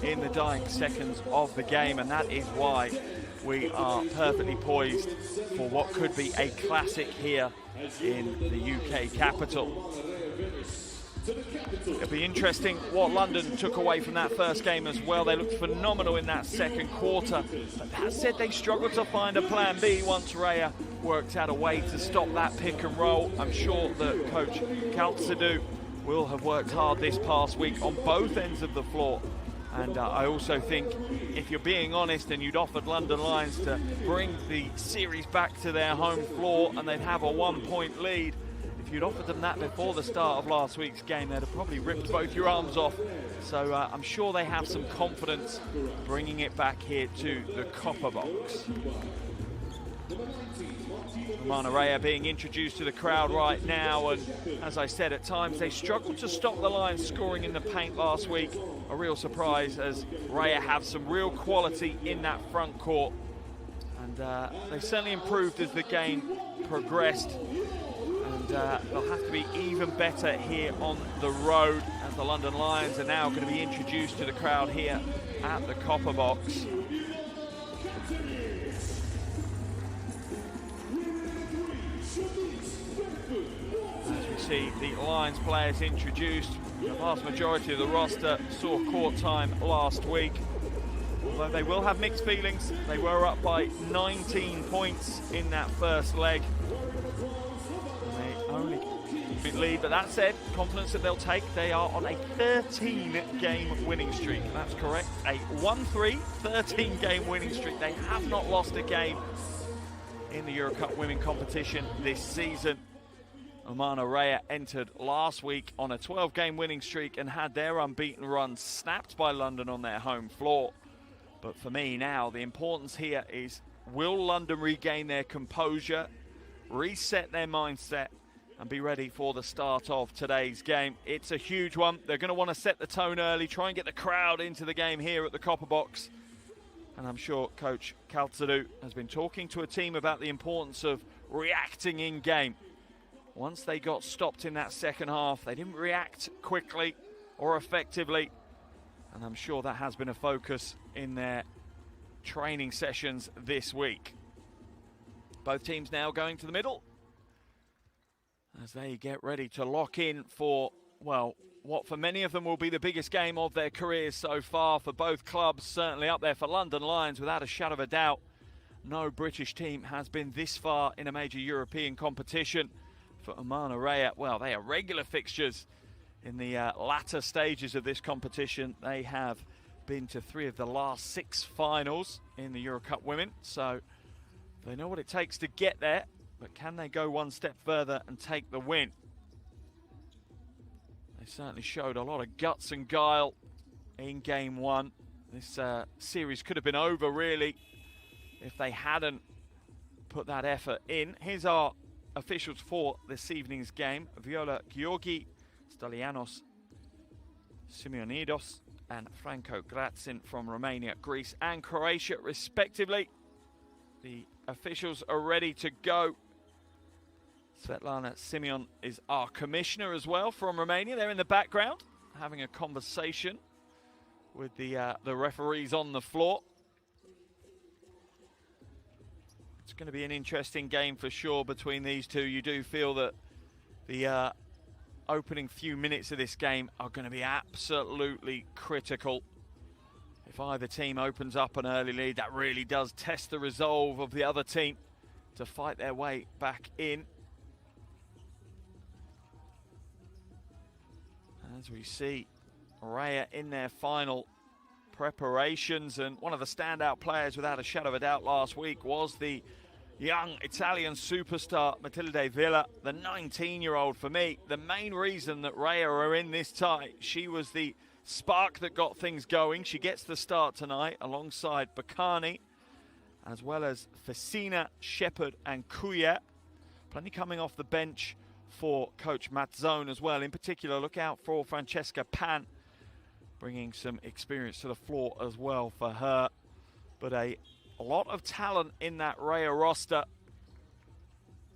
in the dying seconds of the game, and that is why we are perfectly poised for what could be a classic here in the UK capital. It'll be interesting what London took away from that first game as well. They looked phenomenal in that second quarter. But that said, they struggled to find a plan B once Reyer worked out a way to stop that pick and roll. I'm sure that Coach Kaltsadou will have worked hard this past week on both ends of the floor. And I also think, if you're being honest, and you'd offered London Lions to bring the series back to their home floor and they'd have a 1-point lead, if you'd offered them that before the start of last week's game, they'd have probably ripped both your arms off. So I'm sure they have some confidence bringing it back here to the Copper Box. Umana Reyer being introduced to the crowd right now, and as I said, at times they struggled to stop the Lions scoring in the paint last week. A real surprise, as Reyer have some real quality in that front court, and they certainly improved as the game progressed. They'll have to be even better here on the road, as the London Lions are now going to be introduced to the crowd here at the Copper Box. As we see the Lions players introduced, the vast majority of the roster saw court time last week. Although they will have mixed feelings, they were up by 19 points in that first leg. Only big lead, but that said, confidence that they'll take. They are on a 13-game winning streak. That's correct, a 1-3, 13-game winning streak. They have not lost a game in the EuroCup women competition this season. Umana Reyer entered last week on a 12-game winning streak and had their unbeaten run snapped by London on their home floor. But for me now, the importance here is, will London regain their composure, reset their mindset, and be ready for the start of today's game? It's a huge one. They're going to want to set the tone early, try and get the crowd into the game here at the Copper Box. And I'm sure Coach Kaltsadou has been talking to a team about the importance of reacting in game. Once they got stopped in that second half, they didn't react quickly or effectively. And I'm sure that has been a focus in their training sessions this week. Both teams now going to the middle as they get ready to lock in for, well, what for many of them will be the biggest game of their careers so far for both clubs. Certainly up there for London Lions, without a shadow of a doubt. No British team has been this far in a major European competition. For Umana Reyer, well, they are regular fixtures in the latter stages of this competition. They have been to 3 of the last 6 finals in the EuroCup women, so they know what it takes to get there. But can they go one step further and take the win? They certainly showed a lot of guts and guile in game 1. This series could have been over, really, if they hadn't put that effort in. Here's our officials for this evening's game: Viola Gheorghi, Stelianos Simeonidos, and Franco Grazin from Romania, Greece, and Croatia, respectively. The officials are ready to go. Svetlana Simeon is our commissioner as well from Romania. They're in the background having a conversation with the referees on the floor. It's going to be an interesting game for sure between these two. You do feel that the opening few minutes of this game are going to be absolutely critical. If either team opens up an early lead, that really does test the resolve of the other team to fight their way back in. As we see Reyer in their final preparations, and one of the standout players without a shadow of a doubt last week was the young Italian superstar Matilde Villa, the 19-year-old. For me, the main reason that Reyer are in this tie, she was the spark that got things going. She gets the start tonight alongside Bakani, as well as Fessina, Shepherd and Kuyet. Plenty coming off the bench for Coach Mazzone as well. In particular, look out for Francesca Pan, bringing some experience to the floor as well for her. But a lot of talent in that Reyer roster.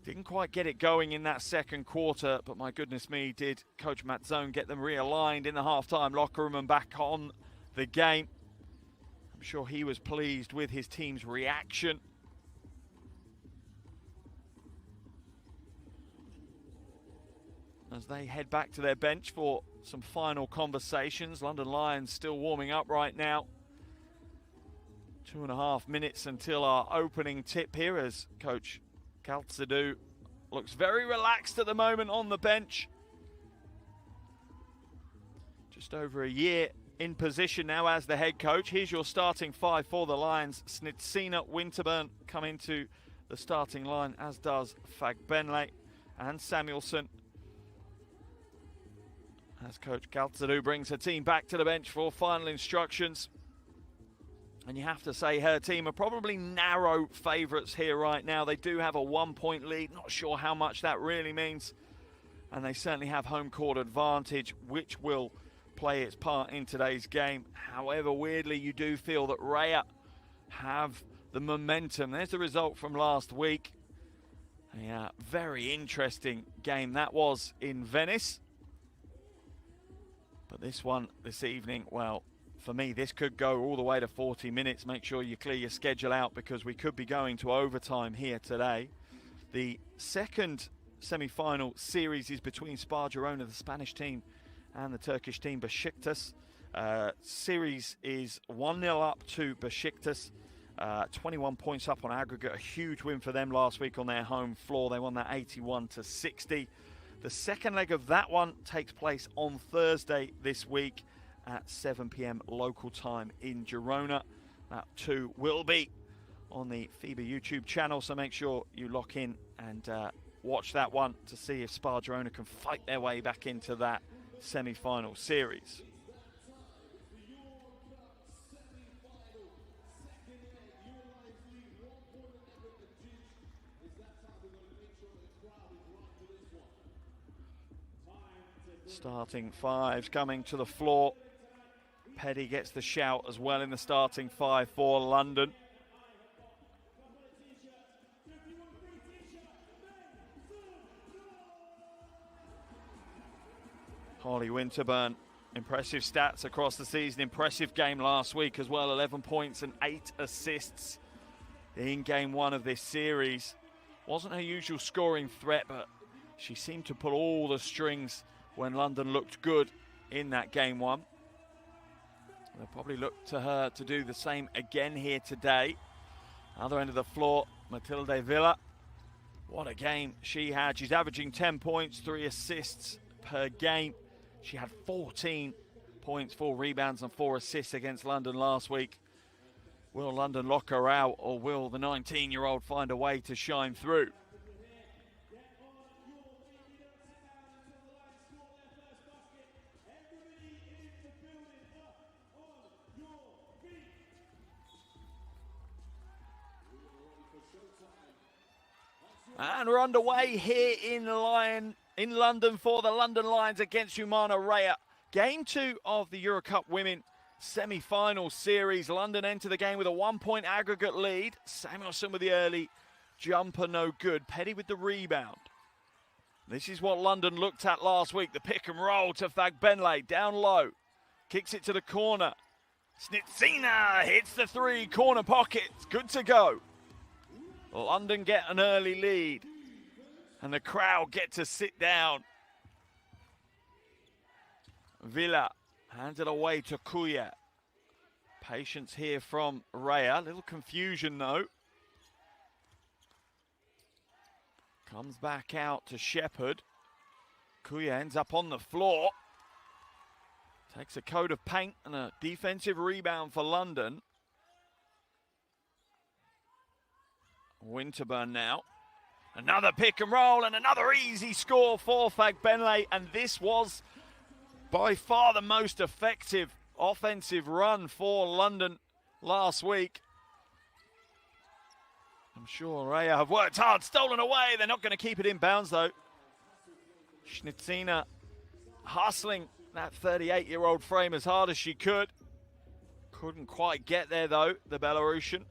Didn't quite get it going in that second quarter, but my goodness me, did Coach Mazzone get them realigned in the halftime locker room and back on the game. I'm sure he was pleased with his team's reaction. As they head back to their bench for some final conversations. London Lions still warming up right now. 2.5 minutes until our opening tip here, as Coach Kaltzadou looks very relaxed at the moment on the bench. Just over a year in position now as the head coach. Here's your starting five for the Lions. Snitsina, Winterburn come into the starting line, as does Fagbenle and Samuelson. As Coach Kaltzadou brings her team back to the bench for final instructions. And you have to say her team are probably narrow favourites here right now. They do have a 1-point lead. Not sure how much that really means. And they certainly have home court advantage, which will play its part in today's game. However, weirdly, you do feel that Reyer have the momentum. There's the result from last week. A very interesting game that was in Venice. But this one this evening, well, for me, this could go all the way to 40 minutes. Make sure you clear your schedule out, because we could be going to overtime here today. The second semi-final series is between Spa Girona, the Spanish team, and the Turkish team, Besiktas. Series is 1-0 up to Besiktas. 21 points up on aggregate. A huge win for them last week on their home floor. They won that 81-60. The second leg of that one takes place on Thursday this week at 7 p.m. local time in Girona. That too will be on the FIBA YouTube channel, so make sure you lock in and watch that one to see if Spa Girona can fight their way back into that semi-final series. Starting fives coming to the floor. Petty gets the shout as well in the starting five for London. Holly Winterburn, impressive stats across the season. Impressive game last week as well. 11 points and 8 assists in game one of this series. Wasn't her usual scoring threat, but she seemed to pull all the strings when London looked good in that game one. They'll probably look to her to do the same again here today. Other end of the floor, Matilde Villa. What a game she had. She's averaging 10 points, 3 assists per game. She had 14 points, 4 rebounds and 4 assists against London last week. Will London lock her out, or will the 19-year-old find a way to shine through? And we're underway here in London for the London Lions against Umana Reyer. Game 2 of the EuroCup Women semi-final series. London enter the game with a 1-point aggregate lead. Samuelson with the early jumper, no good. Petty with the rebound. This is what London looked at last week. The pick and roll to Fagbenle, down low. Kicks it to the corner. Snitsina hits the three, corner pocket. Good to go. London get an early lead, and the crowd get to sit down. Villa hands it away to Kuya. Patience here from Reyer. Little confusion though. Comes back out to Shepherd. Kuya ends up on the floor. Takes a coat of paint and a defensive rebound for London. Winterburn now. Another pick and roll and another easy score for Fagbenle. And this was by far the most effective offensive run for London last week. I'm sure Reyer have worked hard, stolen away. They're not going to keep it in bounds though. Snitsina hustling that 38-year-old frame as hard as she could. Couldn't quite get there though, the Belarusian.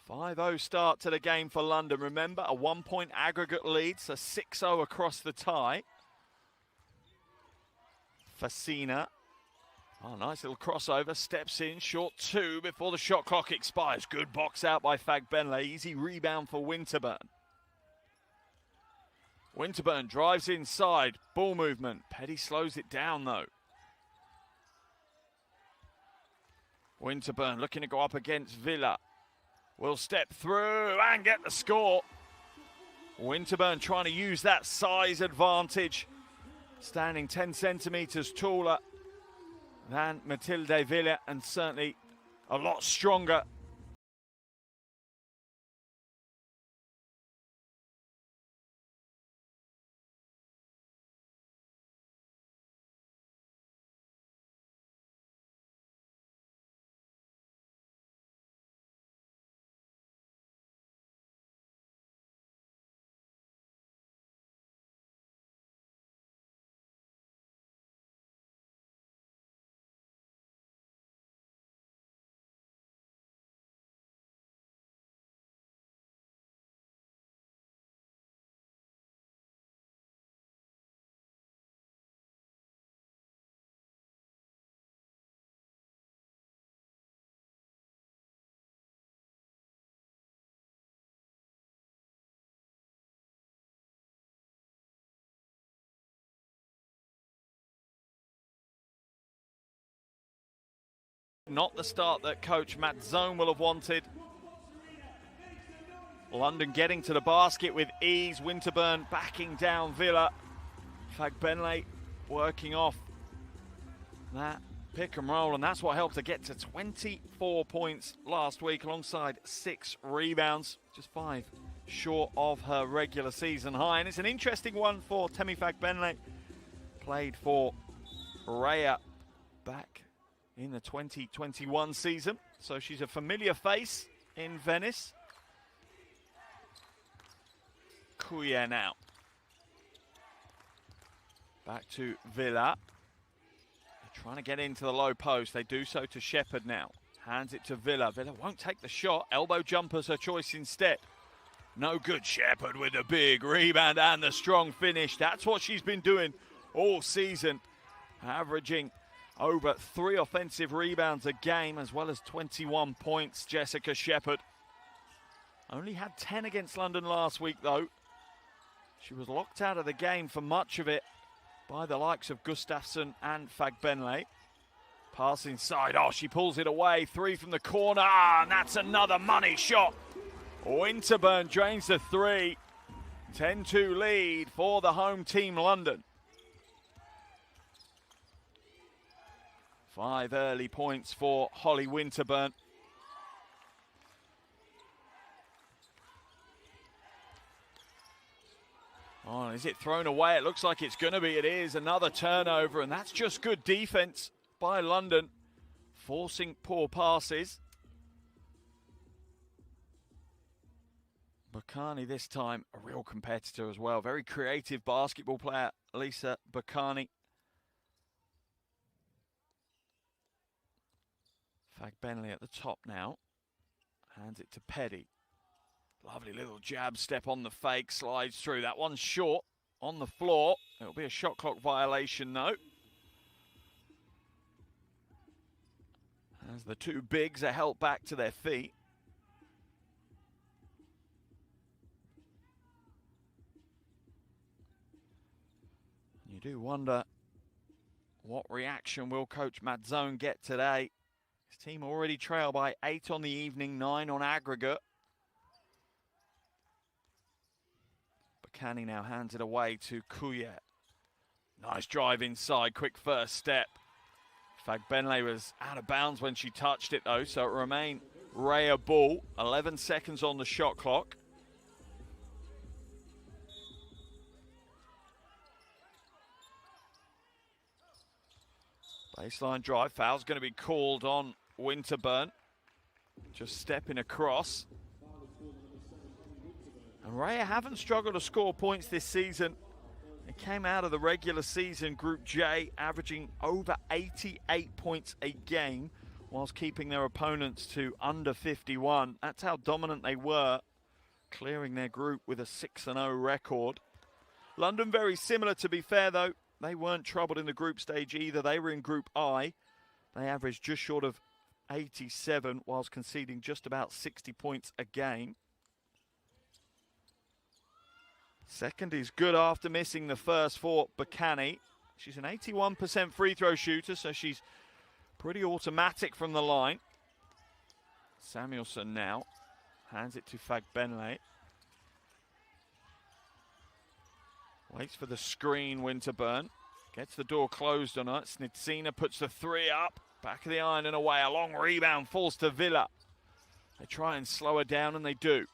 5-0 start to the game for London. Remember, a 1-point aggregate lead, so 6-0 across the tie. Facina. Oh, nice little crossover, steps in, short 2 before the shot clock expires. Good box out by Fagbenle, easy rebound for Winterburn. Winterburn drives inside, ball movement. Petty slows it down though. Winterburn looking to go up against Villa. Will step through and get the score. Winterburn trying to use that size advantage. Standing 10 centimetres taller than Matilde Villa and certainly a lot stronger. Not the start that coach Matt Zone will have wanted. London getting to the basket with ease. Winterburn backing down Villa. Fagbenle working off that pick and roll, and that's what helped to get to 24 points last week alongside 6 rebounds, just 5 short of her regular season high. And it's an interesting one for Temi Fagbenle. Played for Reyer back in the 2021 season, so she's a familiar face in Venice. Kuya now. Back to Villa. They're trying to get into the low post. They do so to Shepherd now. Hands it to Villa. Villa won't take the shot. Elbow jumper's her choice instead. No good. Shepherd with a big rebound and the strong finish. That's what she's been doing all season. Averaging over 3 offensive rebounds a game, as well as 21 points, Jessica Shepherd. Only had 10 against London last week, though. She was locked out of the game for much of it by the likes of Gustafsson and Fagbenle. Pass inside. Oh, she pulls it away. 3 from the corner. Ah, and that's another money shot. Winterburn drains the 3. 10-2 lead for the home team, London. 5 early points for Holly Winterburn. Oh, is it thrown away? It looks like it's going to be. It is. Another turnover, and that's just good defense by London, forcing poor passes. Bakani this time, a real competitor as well. Very creative basketball player, Lisa Bakani. Fagbenle at the top now. Hands it to Petty. Lovely little jab step on the fake, slides through. That one's short on the floor. It'll be a shot clock violation though. As the 2 bigs are helped back to their feet. You do wonder what reaction will coach Matt Zone get today. His team already trail by 8 on the evening, 9 on aggregate. Bakani now hands it away to Kuya. Nice drive inside, quick first step. Fagbenle was out of bounds when she touched it though, so it remained Reyer ball. 11 seconds on the shot clock. Baseline drive, foul's going to be called on Winterburn. Just stepping across. And Reyer haven't struggled to score points this season. They came out of the regular season Group J, averaging over 88 points a game, whilst keeping their opponents to under 51. That's how dominant they were, clearing their group with a 6-0 record. London very similar, to be fair though. they weren't troubled in the group stage either. They were in Group I. They averaged just short of 87 whilst conceding just about 60 points a game. Second is good after missing the first for Bakani. She's an 81% free throw shooter, so she's pretty automatic from the line. Samuelson now hands it to Fagbenle. Waits for the screen, Winterburn. Gets the door closed on her. Snitsina puts the three up. Back of the iron and away. A long rebound falls to Villa. They try and slow her down, and they do.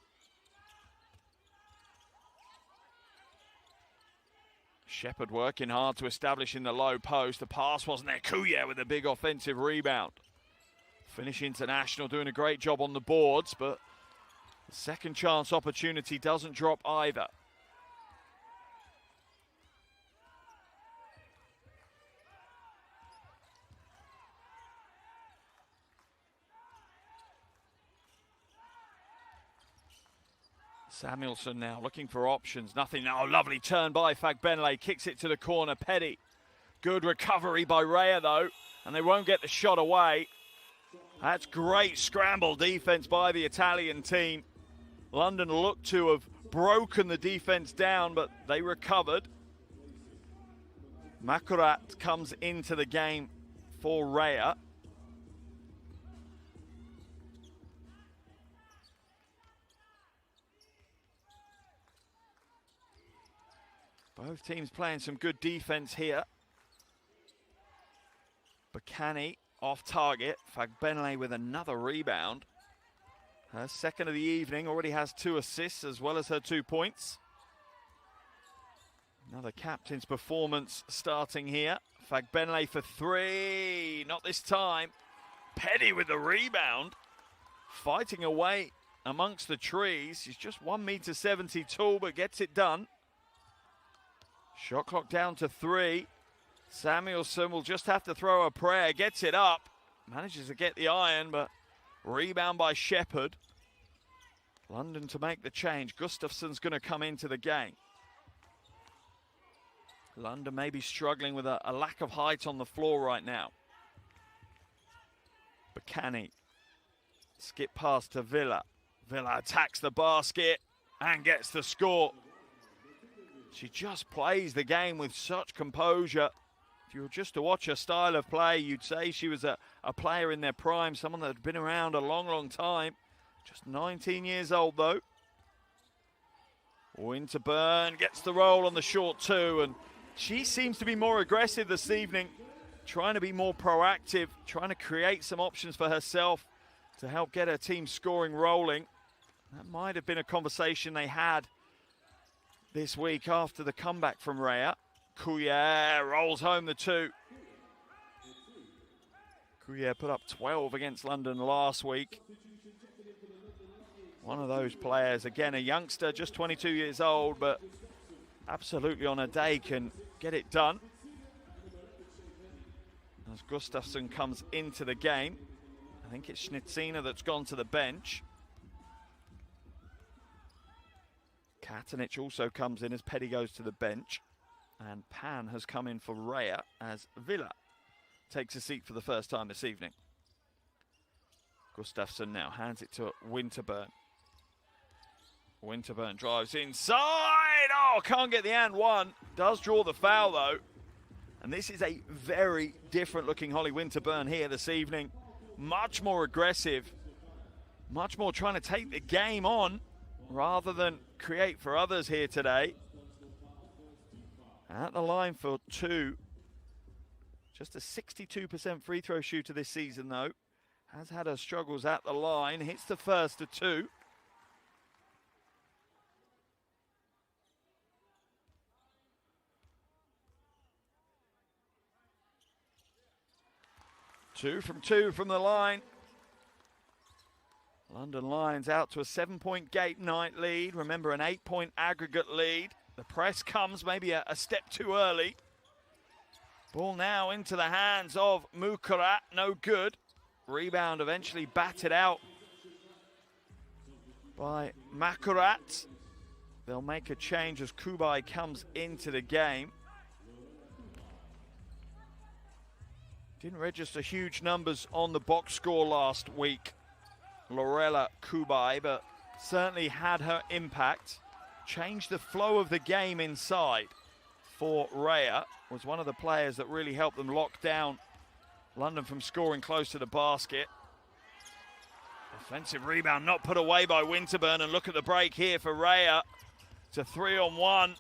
Shepherd working hard to establish in the low post. The pass wasn't there. Kuya with a big offensive rebound. Finnish international doing a great job on the boards, but the second chance opportunity doesn't drop either. Samuelson now looking for options. Nothing now. Lovely turn by Fagbenle. Kicks it to the corner. Petty. Good recovery by Reyer though, and they won't get the shot away. That's great scramble defense by the Italian team. London looked to have broken the defense down, but they recovered. Makurat comes into the game for Reyer. Both teams playing some good defense here. Bakani off target. Fagbenle with another rebound. Her second of the evening, already has 2 assists as well as her 2 points. Another captain's performance starting here. Fagbenle for 3, not this time. Petty with the rebound. Fighting away amongst the trees. She's just 1.70 m tall, but gets it done. Shot clock down to 3. Samuelson will just have to throw a prayer. Gets it up. Manages to get the iron, but rebound by Shepherd. London to make the change. Gustafsson's going to come into the game. London may be struggling with a lack of height on the floor right now. Bakani. Skip pass to Villa. Villa attacks the basket and gets the score. She just plays the game with such composure. If you were just to watch her style of play, you'd say she was a player in their prime, someone that had been around a long, long time. Just 19 years old, though. Winterburn gets the roll on the short 2, and she seems to be more aggressive this evening, trying to be more proactive, trying to create some options for herself to help get her team scoring rolling. That might have been a conversation they had this week after the comeback from Reyer. Kuya rolls home the 2. Kuya put up 12 against London last week. One of those players, again a youngster, just 22 years old, but absolutely on a day can get it done. As Gustafsson comes into the game, I think it's Snitsina that's gone to the bench. Katanich also comes in as Petty goes to the bench. And Pan has come in for Reyer as Villa takes a seat for the first time this evening. Gustafsson now hands it to Winterburn. Winterburn drives inside. Oh, can't get the and one. Does draw the foul though. And this is a very different looking Holly Winterburn here this evening. Much more aggressive. Much more trying to take the game on rather than create for others here today. At the line for 2. Just a 62% free throw shooter this season though. Has had her struggles at the line. Hits the first of 2. Two from the line. London Lions out to a 7-point gate night lead. Remember, an 8-point aggregate lead. The press comes maybe a step too early. Ball now into the hands of Mukarat, no good. Rebound eventually batted out by Makurat. They'll make a change as Kubai comes into the game. Didn't register huge numbers on the box score last week, Lorella Kubai, but certainly had her impact. Changed the flow of the game inside for Reyer. Was one of the players that really helped them lock down London from scoring close to the basket. Offensive rebound not put away by Winterburn, and look at the break here for Reyer. It's a 3-on-1.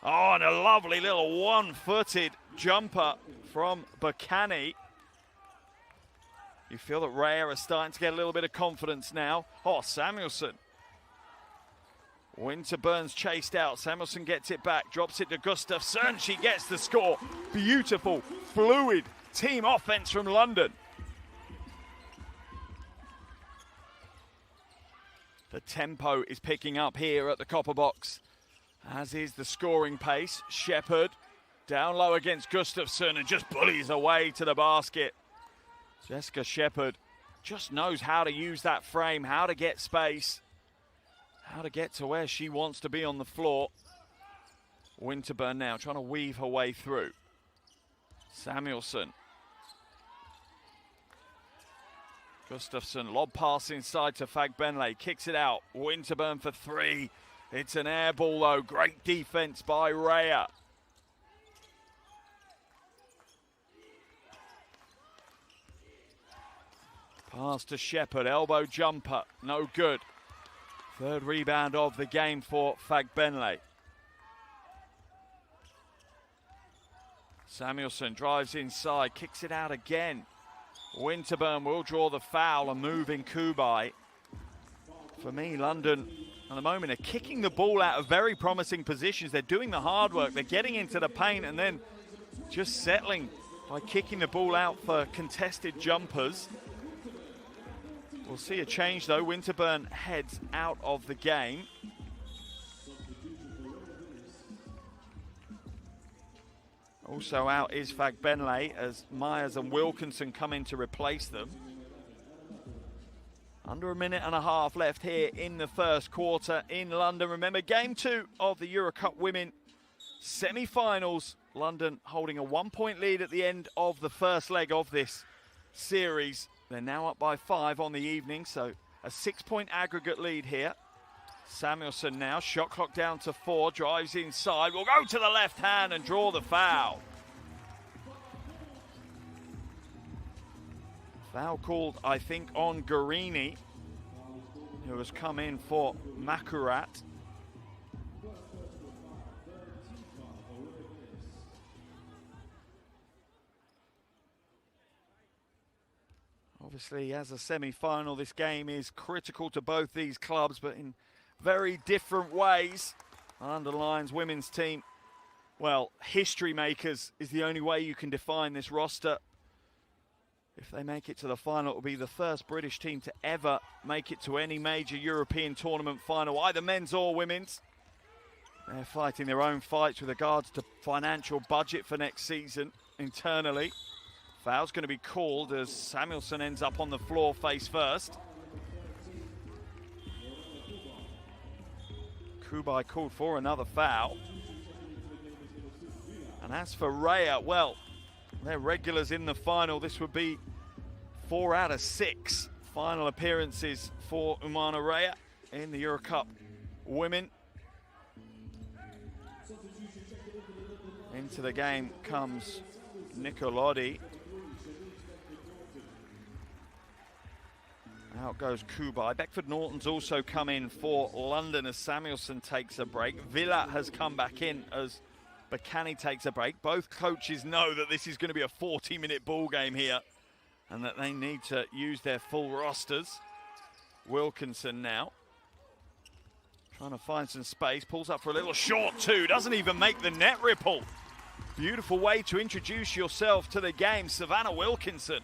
Oh, and a lovely little one-footed jumper from Bacani. You feel that Reyer are starting to get a little bit of confidence now. Oh, Samuelson. Winterburn's chased out. Samuelson gets it back, drops it to Gustafsson. She gets the score. Beautiful, fluid team offense from London. The tempo is picking up here at the Copper Box, as is the scoring pace. Shepherd down low against Gustafsson and just bullies away to the basket. Jessica Shepherd just knows how to use that frame, how to get space, how to get to where she wants to be on the floor. Winterburn now trying to weave her way through. Samuelson. Gustafsson, lob pass inside to Fagbenle, kicks it out. Winterburn for three. It's an air ball though. Great defense by Reyer. Pass to Shepherd, elbow jumper, no good. Third rebound of the game for Fagbenle. Samuelson drives inside, kicks it out again. Winterburn will draw the foul, and moving Kubai. For me, London at the moment are kicking the ball out of very promising positions. They're doing the hard work. They're getting into the paint and then just settling by kicking the ball out for contested jumpers. We'll see a change though. Winterburn heads out of the game. Also out is Fagbenle as Myers and Wilkinson come in to replace them. Under a minute and a half left here in the first quarter in London. Remember, game 2 of the EuroCup Women semi-finals. London holding a 1-point lead at the end of the first leg of this series. They're now up by 5 on the evening, so a 6-point aggregate lead here. Samuelson now, shot clock down to 4, drives inside, will go to the left hand and draw the foul. Foul called, I think, on Guarini, who has come in for Makurat. Obviously, as a semi-final, this game is critical to both these clubs, but in very different ways. Underlines women's team. Well, history makers is the only way you can define this roster. If they make it to the final, it will be the first British team to ever make it to any major European tournament final, either men's or women's. They're fighting their own fights with regards to financial budget for next season internally. Foul's going to be called as Samuelson ends up on the floor face first. Kubai called for another foul. And as for Reyer, well, they're regulars in the final. This would be 4 out of 6 final appearances for Umana Reyer in the EuroCup Women. Into the game comes Nicolodi. Out goes Kubai. Beckford Norton's also come in for London as Samuelson takes a break. Villa has come back in as Bacani takes a break. Both coaches know that this is going to be a 40-minute ball game here and that they need to use their full rosters. Wilkinson now trying to find some space. Pulls up for a little short two. Doesn't even make the net ripple. Beautiful way to introduce yourself to the game, Savannah Wilkinson.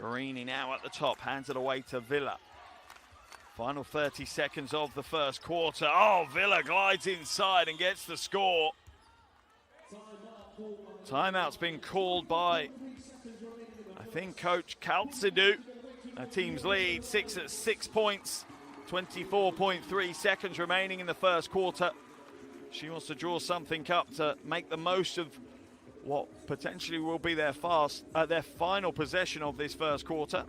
Guarini now at the top, hands it away to Villa. Final 30 seconds of the first quarter. Oh, Villa glides inside and gets the score. Timeout's been called by, I think, Coach Kaltsidou, team's lead, 6 points, 24.3 seconds remaining in the first quarter. She wants to draw something up to make the most of what potentially will be their final possession of this first quarter.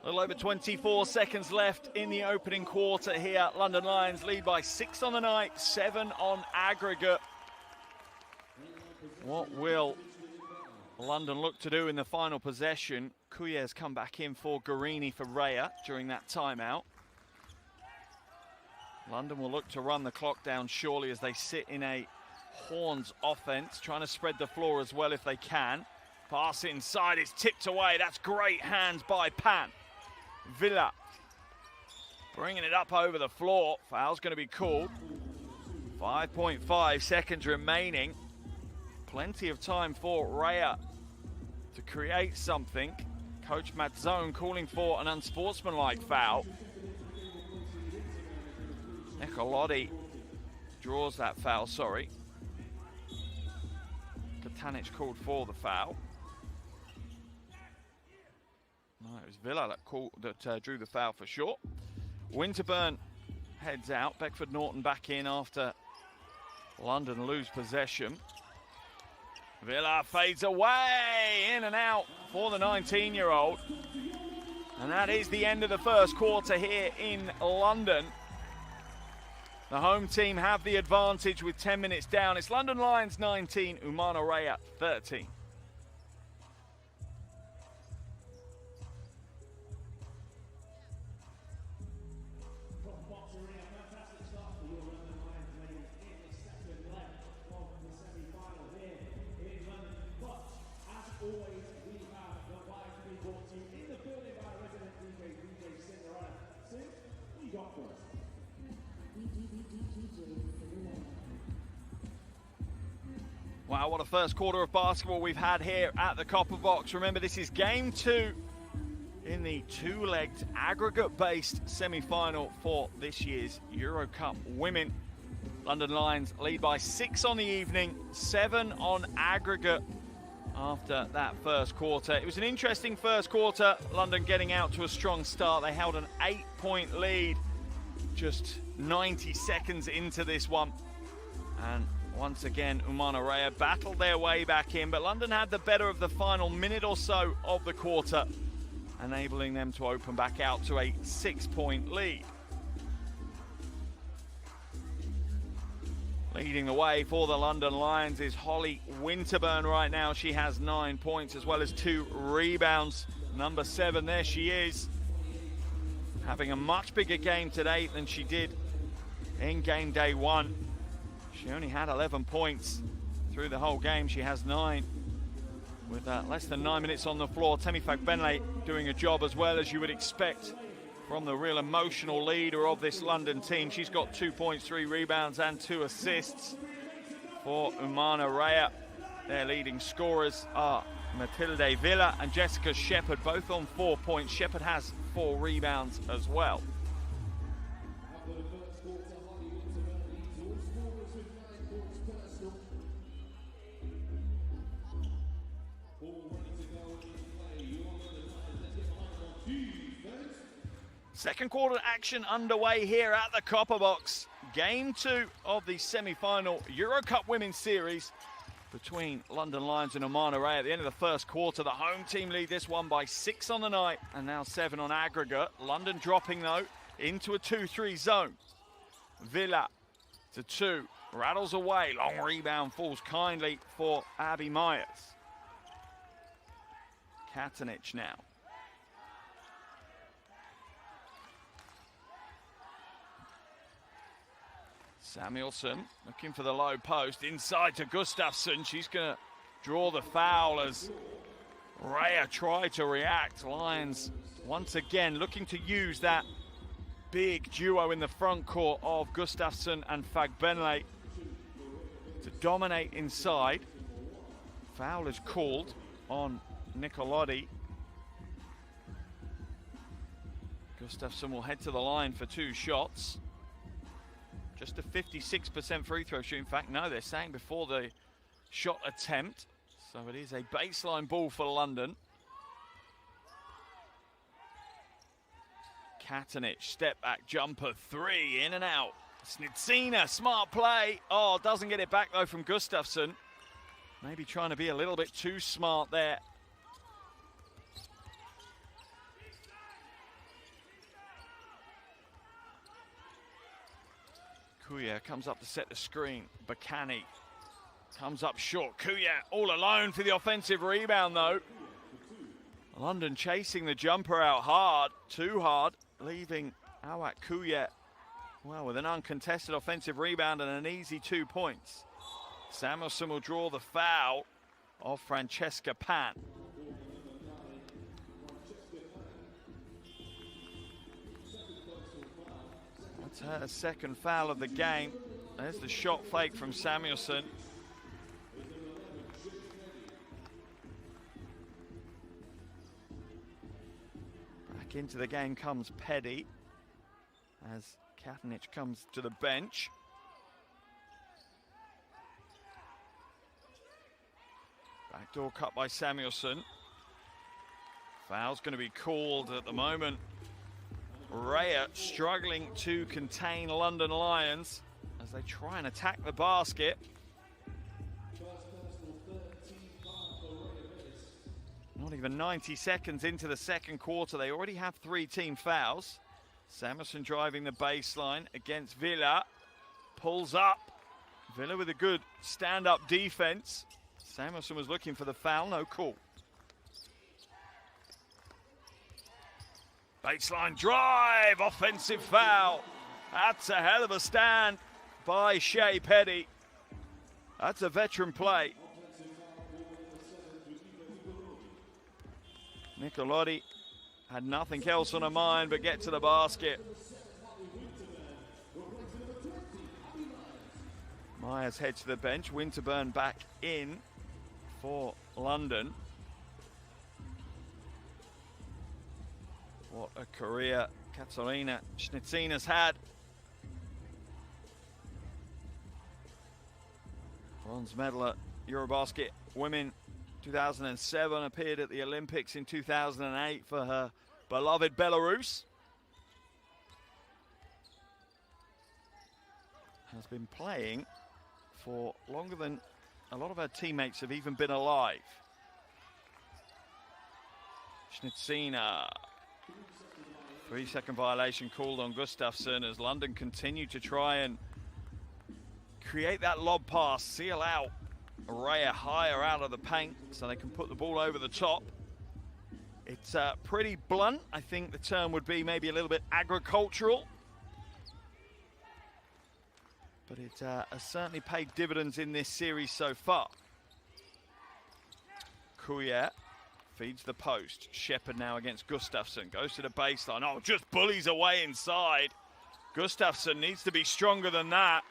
A little over 24 seconds left in the opening quarter here. London Lions lead by 6 on the night, 7 on aggregate. What will London look to do in the final possession? Kuyer's come back in for Guarini for Reyer during that timeout. London will look to run the clock down surely as they sit in a Horns offense, trying to spread the floor as well if they can. Pass inside, it's tipped away. That's great hands by Pan. Villa bringing it up over the floor. Foul's going to be called. 5.5 seconds remaining. Plenty of time for Reyer to create something. Coach Mazzone calling for an unsportsmanlike foul. Nicolotti draws that foul, sorry. Katanich called for the foul. No, it was Villa that drew the foul for short. Winterburn heads out. Beckford Norton back in after London lose possession. Villa fades away, in and out for the 19-year-old. And that is the end of the first quarter here in London. The home team have the advantage with 10 minutes down. It's London Lions 19, Umana Reyer 13. Wow, what a first quarter of basketball we've had here at the Copper Box. Remember, this is game 2 in the two-legged aggregate-based semi-final for this year's EuroCup women. London Lions lead by 6 on the evening, 7 on aggregate after that first quarter. It was an interesting first quarter. London getting out to a strong start. They held an 8-point lead just 90 seconds into this one. And once again, Umana Reyer battled their way back in, but London had the better of the final minute or so of the quarter, enabling them to open back out to a 6-point lead. Leading the way for the London Lions is Holly Winterburn right now. She has 9 points as well as 2 rebounds. Number 7, there she is. Having a much bigger game today than she did in game day 1. She only had 11 points through the whole game. She has 9 with less than 9 minutes on the floor. Temi Fagbenle doing a job as well, as you would expect from the real emotional leader of this London team. She's got 2 points, 3 rebounds and 2 assists for Umana Reyer. Their leading scorers are Matilde Villa and Jessica Shepherd, both on 4 points. Shepherd has 4 rebounds as well. Second quarter action underway here at the Copper Box. Game 2 of the semi-final EuroCup Women's Series between London Lions and Umana Reyer. At the end of the first quarter, the home team lead this one by 6 on the night and now 7 on aggregate. London dropping though into a 2-3 zone. Villa to 2, rattles away, long rebound falls kindly for Abby Myers. Katanic now. Samuelsson looking for the low post, inside to Gustafsson. She's going to draw the foul as Reyer tried to react. Lions once again looking to use that big duo in the front court of Gustafsson and Fagbenle to dominate inside. Foul is called on Nicolotti. Gustafsson will head to the line for 2 shots. Just a 56% free throw shooting. In fact, no, they're saying before the shot attempt. So it is a baseline ball for London. Katanic, step back jumper, 3, in and out. Snitsina, smart play. Oh, doesn't get it back though from Gustafsson. Maybe trying to be a little bit too smart there. Kuya comes up to set the screen. Bakani comes up short. Kuya all alone for the offensive rebound though. London chasing the jumper out hard, too hard, leaving Awak Kuya, well, with an uncontested offensive rebound and an easy 2 points. Samuelsson will draw the foul of Francesca Pan. That's her second foul of the game. There's the shot fake from Samuelsson. Back into the game comes Petty as Katanic comes to the bench. Backdoor cut by Samuelsson. Foul's going to be called at the moment. Reyer struggling to contain London Lions as they try and attack the basket. Not even 90 seconds into the second quarter, they already have 3 team fouls. Samuelsson driving the baseline against Villa. Pulls up. Villa with a good stand-up defense. Samuelsson was looking for the foul, no call. Baseline drive, offensive foul. That's a hell of a stand by Shea Petty. That's a veteran play. Nicolotti had nothing else on her mind but get to the basket. Myers heads to the bench. Winterburn back in for London. What a career Katarina Snitsina's had. Bronze medal at Eurobasket Women 2007, appeared at the Olympics in 2008 for her beloved Belarus. Has been playing for longer than a lot of her teammates have even been alive. Snitsina. 3-second violation called on Gustafsson as London continued to try and create that lob pass, seal out Reyer higher out of the paint so they can put the ball over the top. It's pretty blunt. I think the term would be maybe a little bit agricultural. But it has certainly paid dividends in this series so far. Kuya feeds the post. Shepard now against Gustafsson. Goes to the baseline. Oh, just bullies away inside. Gustafsson needs to be stronger than that.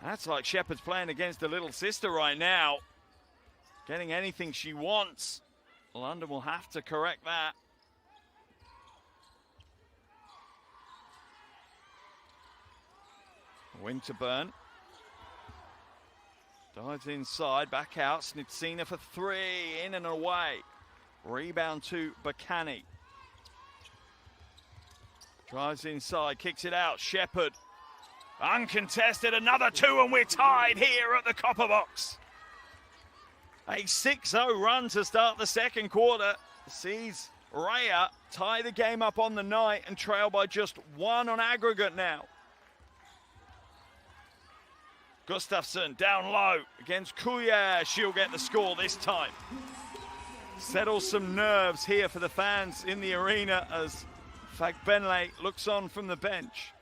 That's like Shepard's playing against a little sister right now. Getting anything she wants. London will have to correct that. Winterburn dives inside, back out. Snitsina for 3, in and away. Rebound to Bakani. Drives inside, kicks it out. Shepard, uncontested, another 2, and we're tied here at the Copper Box. A 6-0 run to start the second quarter sees Reyer tie the game up on the night and trail by just 1 on aggregate now. Gustafsson down low against Kuya. She'll get the score this time. Settles some nerves here for the fans in the arena as Fagbenle looks on from the bench.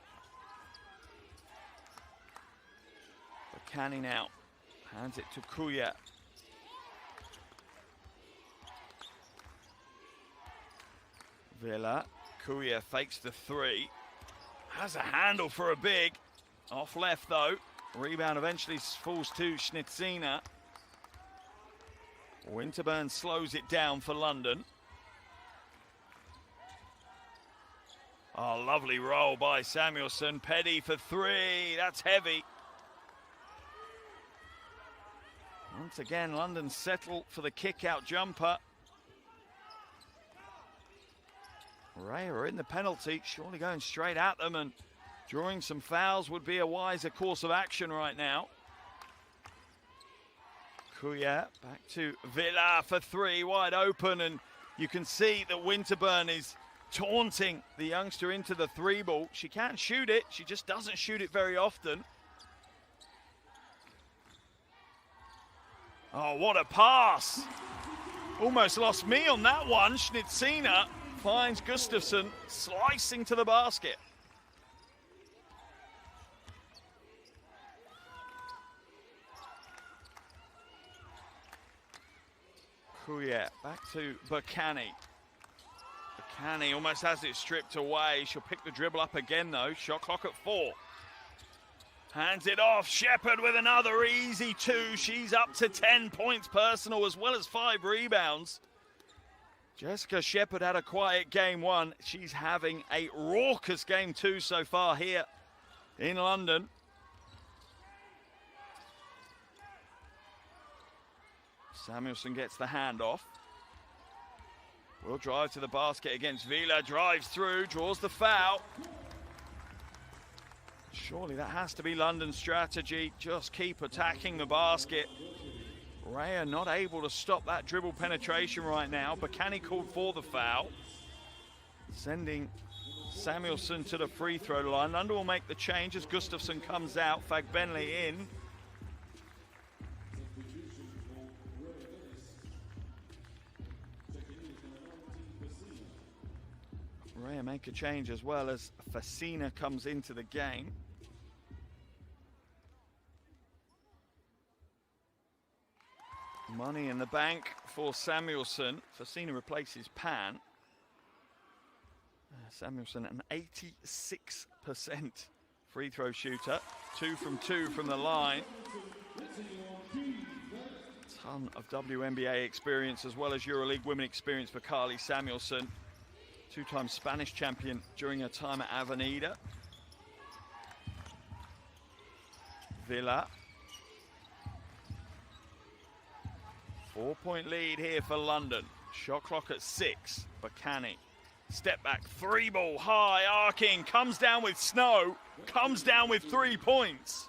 Bacani now hands it to Kuya. Villa, Kuya fakes the 3. Has a handle for a big. Off left though. Rebound eventually falls to Schnitzina. Winterburn slows it down for London. Oh, lovely roll by Samuelsson. Petty for 3. That's heavy. Once again, London settle for the kick-out jumper. Reyer in the penalty, surely going straight at them, and drawing some fouls would be a wiser course of action right now. Kuya back to Villa for 3, wide open, and you can see that Winterburn is taunting the youngster into the 3-ball. She can shoot it, she just doesn't shoot it very often. Oh, what a pass! Almost lost me on that one. Schnitzina finds Gustafsson slicing to the basket. Kuya back to Bacani. Bacani almost has it stripped away. She'll pick the dribble up again though. Shot clock at 4. Hands it off. Shepherd with another easy 2. She's up to 10 points personal as well as 5 rebounds. Jessica Shepherd had a quiet game 1. She's having a raucous game 2 so far here in London. Samuelsson gets the handoff. Will drive to the basket against Villa. Drives through, draws the foul. Surely that has to be London's strategy. Just keep attacking the basket. Reyer not able to stop that dribble penetration right now. Bacani called for the foul. Sending Samuelsson to the free throw line. London will make the change as Gustafsson comes out. Fagbenle in. Reyer make a change as well as Facina comes into the game. Money in the bank for Samuelsson. Facina replaces Pan. Samuelsson, an 86% free throw shooter. 2 from 2 from the line. Ton of WNBA experience as well as EuroLeague women experience for Carly Samuelsson. 2-time Spanish champion during her time at Avenida. Villa. 4-point lead here for London. Shot clock at 6. Bacani. Step back, 3-ball, high, arcing, comes down with snow, comes down with 3 points.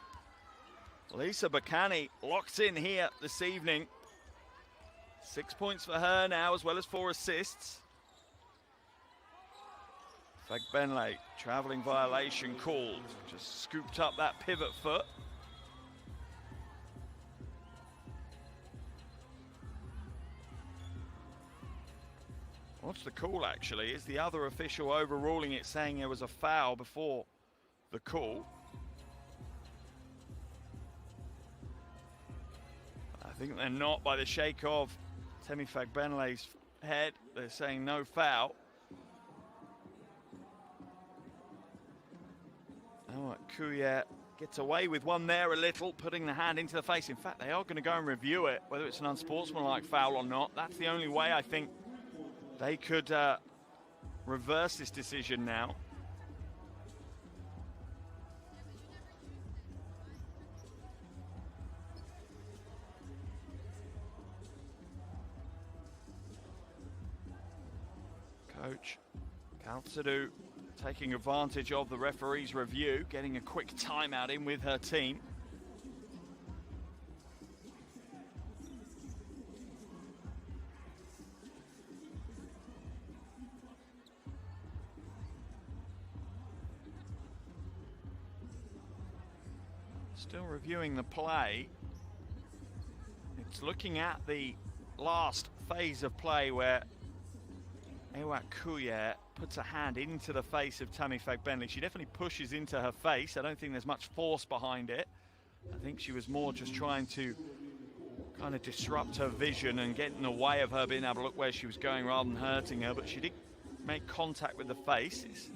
Lisa Bacani locked in here this evening. 6 points for her now, as well as 4 assists. Fagbenle, traveling violation called. Just scooped up that pivot foot. What's the call actually? Is the other official overruling it, saying there was a foul before the call? I think they're not by the shake of Temi Fagbenle's head. They're saying no foul. Oh, Kuya gets away with one there a little, putting the hand into the face. In fact, they are going to go and review it, whether it's an unsportsmanlike foul or not. That's the only way I think they could reverse this decision now. Coach Kaltsadu taking advantage of the referee's review, getting a quick timeout in with her team. reviewing the play, it's looking at the last phase of play where EuroCup puts a hand into the face of Tammy Fagbenley. She definitely pushes into her face. I don't think there's much force behind it. I think she was more just trying to kind of disrupt her vision and get in the way of her being able to look where she was going rather than hurting her, but she did make contact with the face. It's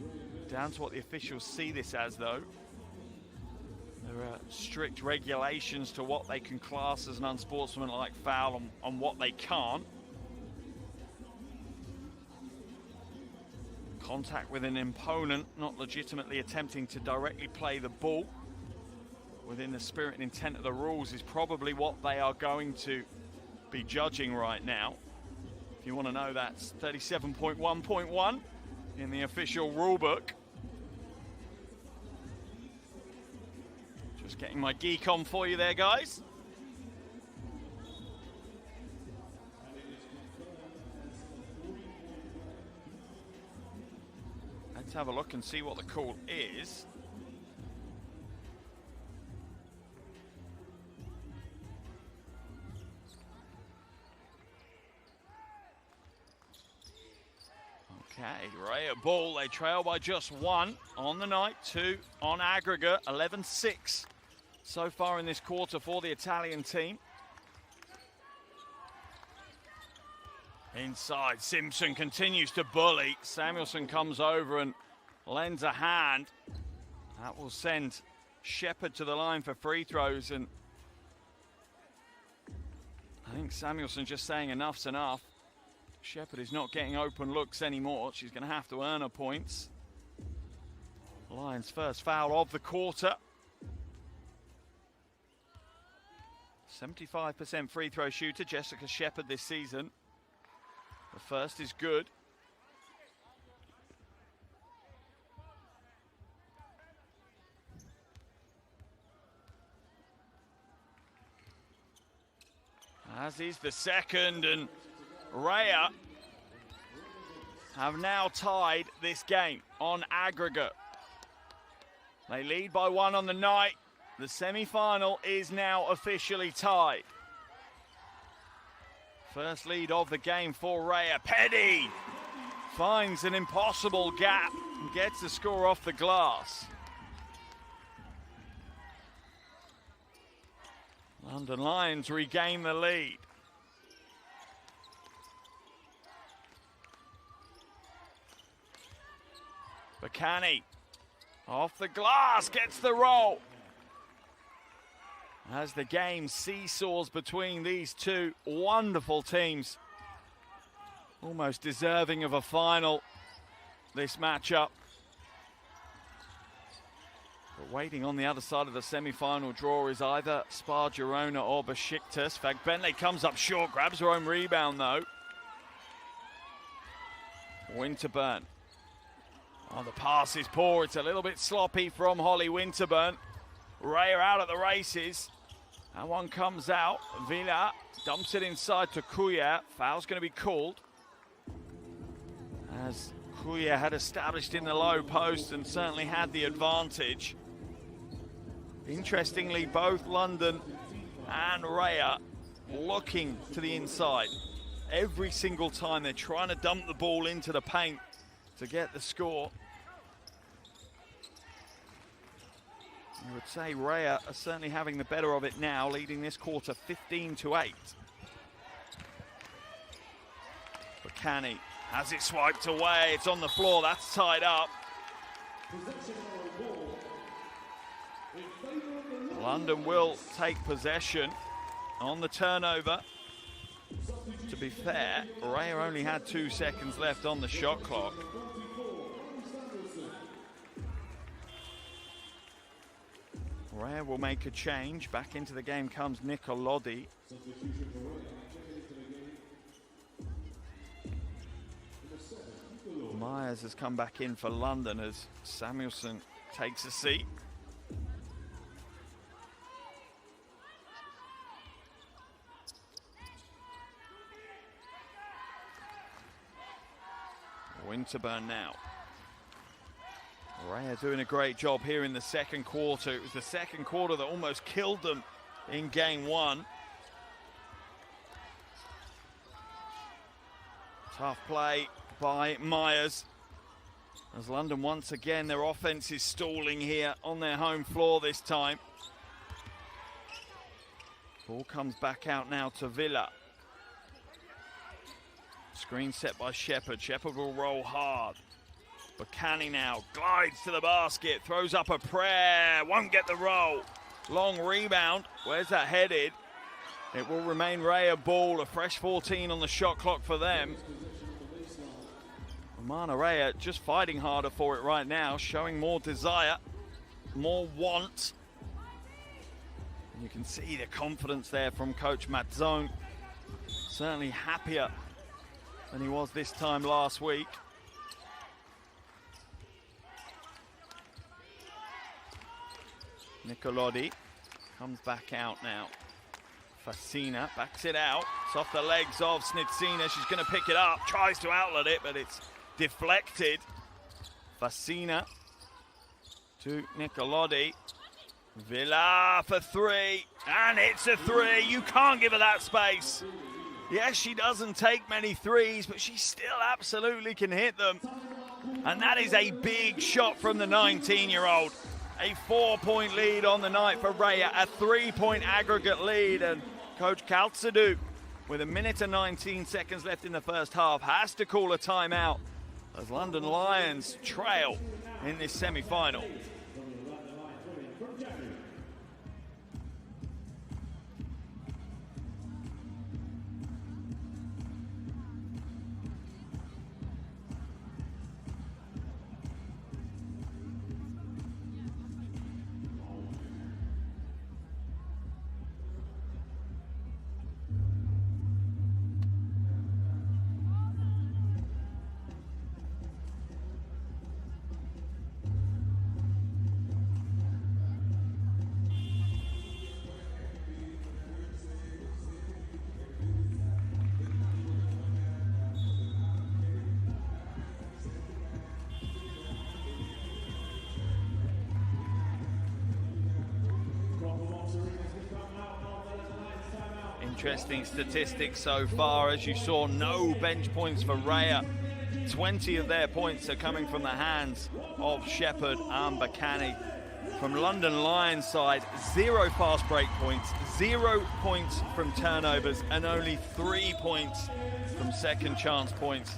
down to what the officials see this as, though. There are strict regulations to what they can class as an unsportsmanlike foul and what they can't. Contact with an opponent not legitimately attempting to directly play the ball within the spirit and intent of the rules is probably what they are going to be judging right now. If you want to know, that's 37.1.1 in the official rulebook. Just getting my geek on for you there, guys. Let's have a look and see what the call is. Okay, Reyer ball. They trail by just 1 on the night, 2 on aggregate, 11-6 so far in this quarter for the Italian team. Inside, Simpson continues to bully. Samuelson comes over and lends a hand. That will send Shepherd to the line for free throws, and I think Samuelson just saying enough's enough. Shepherd is not getting open looks anymore. She's going to have to earn her points. Lions' first foul of the quarter. 75% free throw shooter, Jessica Shepherd, this season. The first is good. As is the second, and Reyer have now tied this game on aggregate. They lead by 1 on the night. The semi-final is now officially tied. First lead of the game for Reyer. Petty finds an impossible gap and gets the score off the glass. London Lions regain the lead. Bacani off the glass, gets the roll. As the game seesaws between these two wonderful teams. Almost deserving of a final, this matchup. But waiting on the other side of the semi-final draw is either Spar Girona or Besiktas. Fagbenley comes up short, grabs her own rebound though. Winterburn. Oh, the pass is poor. It's a little bit sloppy from Holly Winterburn. Reyer out at the races. That one comes out. Villa dumps it inside to Cuya. Foul's going to be called, as Cuya had established in the low post and certainly had the advantage. Interestingly, both London and Reyer looking to the inside. Every single time they're trying to dump the ball into the paint to get the score. I would say Reyer are certainly having the better of it now, leading this quarter 15-8. Bacani has it swiped away. It's on the floor. That's tied up. London will take possession on the turnover. To be fair, Reyer only had 2 seconds left on the shot clock. Reyer will make a change. Back into the game comes Nicolodi. Myers has come back in for London as Samuelson takes a seat. Winterburn now. Reyer doing a great job here in the second quarter. It was the second quarter that almost killed them in game one. Tough play by Myers. As London once again, their offense is stalling here on their home floor this time. Ball comes back out now to Villa. Screen set by Shepherd. Shepherd will roll hard. Bacani now glides to the basket, throws up a prayer, won't get the roll. Long rebound. Where's that headed? It will remain Reyer ball, a fresh 14 on the shot clock for them. Umana Reyer just fighting harder for it right now, showing more desire, more want. And you can see the confidence there from Coach Mazzone. Certainly happier than he was this time last week. Nicolodi comes back out now. Fasina backs it out. It's off the legs of Snitsina. She's going to pick it up, tries to outlet it, but it's deflected. Fasina to Nicolodi. Villa for three, and it's a three. You can't give her that space. Yes, she doesn't take many threes, but she still absolutely can hit them. And that is a big shot from the 19-year-old. A 4-point lead on the night for Reyer, a 3-point aggregate lead. And Coach Kaltsadou, with 1 minute and 19 seconds left in the first half, has to call a timeout as London Lions trail in this semi-final. Interesting statistics so far. As you saw, no bench points for Reyer. 20 of their points are coming from the hands of Shepherd and Bacani. From London Lions side, 0 fast break points, 0 points from turnovers, and only 3 points from second chance points.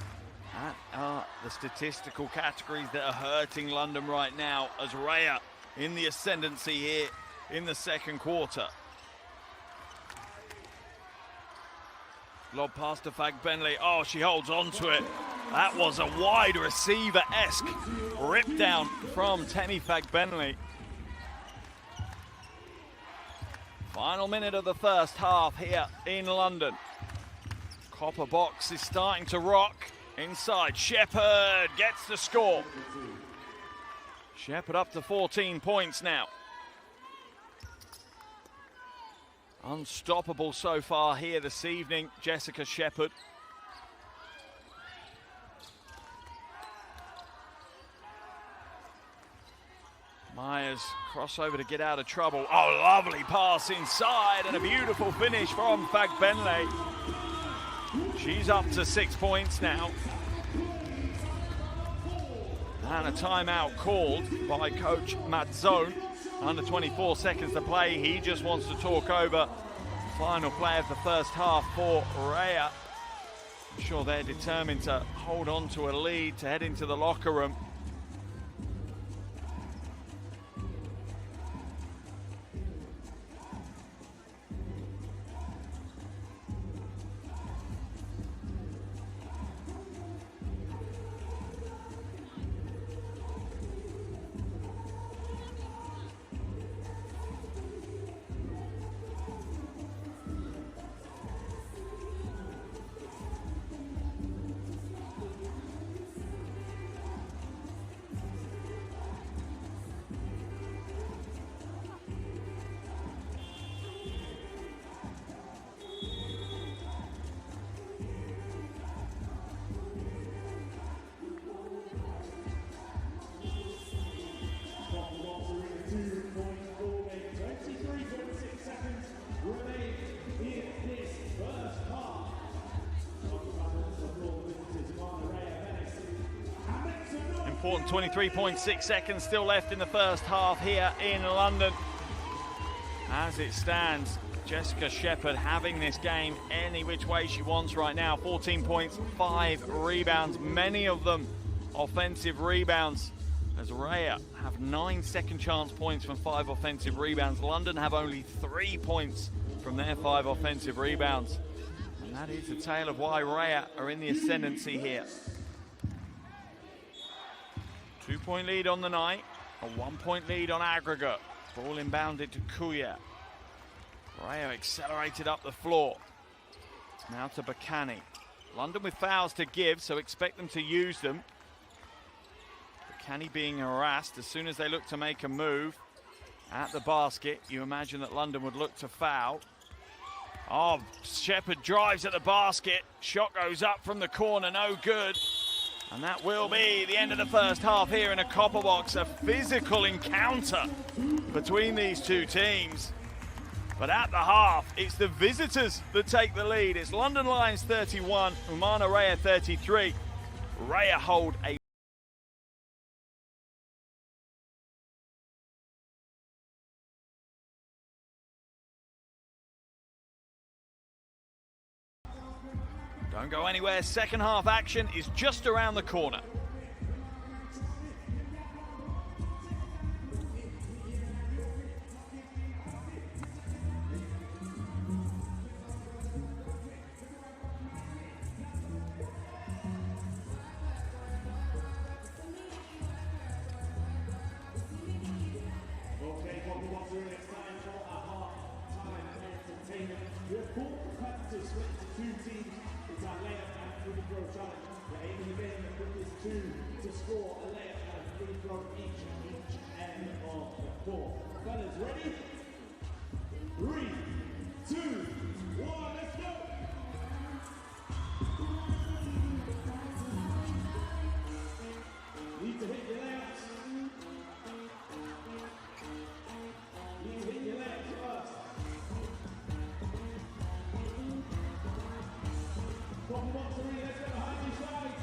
That are the statistical categories that are hurting London right now, as Reyer in the ascendancy here in the second quarter. Lob pass to Fagbenley. Oh, she holds on to it. That was a wide receiver-esque rip down from Temi Fagbenley. Final minute of the first half here in London. Copper box is starting to rock. Inside, Shepherd gets the score. Shepherd up to 14 points now. Unstoppable so far here this evening, Jessica Shepherd. Myers crossover to get out of trouble. Oh, lovely pass inside and a beautiful finish from Fagbenley. She's up to 6 points now. And a timeout called by Coach Mazzone. Under 24 seconds to play. He just wants to talk over the final play of the first half for Reyer. I'm sure they're determined to hold on to a lead to head into the locker room. important. 23.6 seconds still left in the first half here in London. As it stands, Jessica Shepherd having this game any which way she wants right now. 14 points, 5 rebounds, many of them offensive rebounds. As Reyer have 9 second chance points from 5 offensive rebounds. London have only 3 points from their 5 offensive rebounds. And that is the tale of why Reyer are in the ascendancy here. 2-point lead on the night, a 1-point lead on aggregate. Ball inbounded to Kuya. Reyer accelerated up the floor. Now to Bacani. London with fouls to give, so expect them to use them. Bacani being harassed as soon as they look to make a move at the basket. You imagine that London would look to foul. Oh, Shepherd drives at the basket. Shot goes up from the corner, no good. And that will be the end of the first half here in a copper box. A physical encounter between these two teams. But at the half, it's the visitors that take the lead. It's London Lions 31, Umana Reyer 33. Reyer hold a Don't go anywhere. Second half action is just around the corner. To score a layup and free throw each end of the court. Fellas, ready? 3, 2, 1, let's go! Need to hit your layups. Need to hit your layups first. Copy 1, 3, let's go behind your side.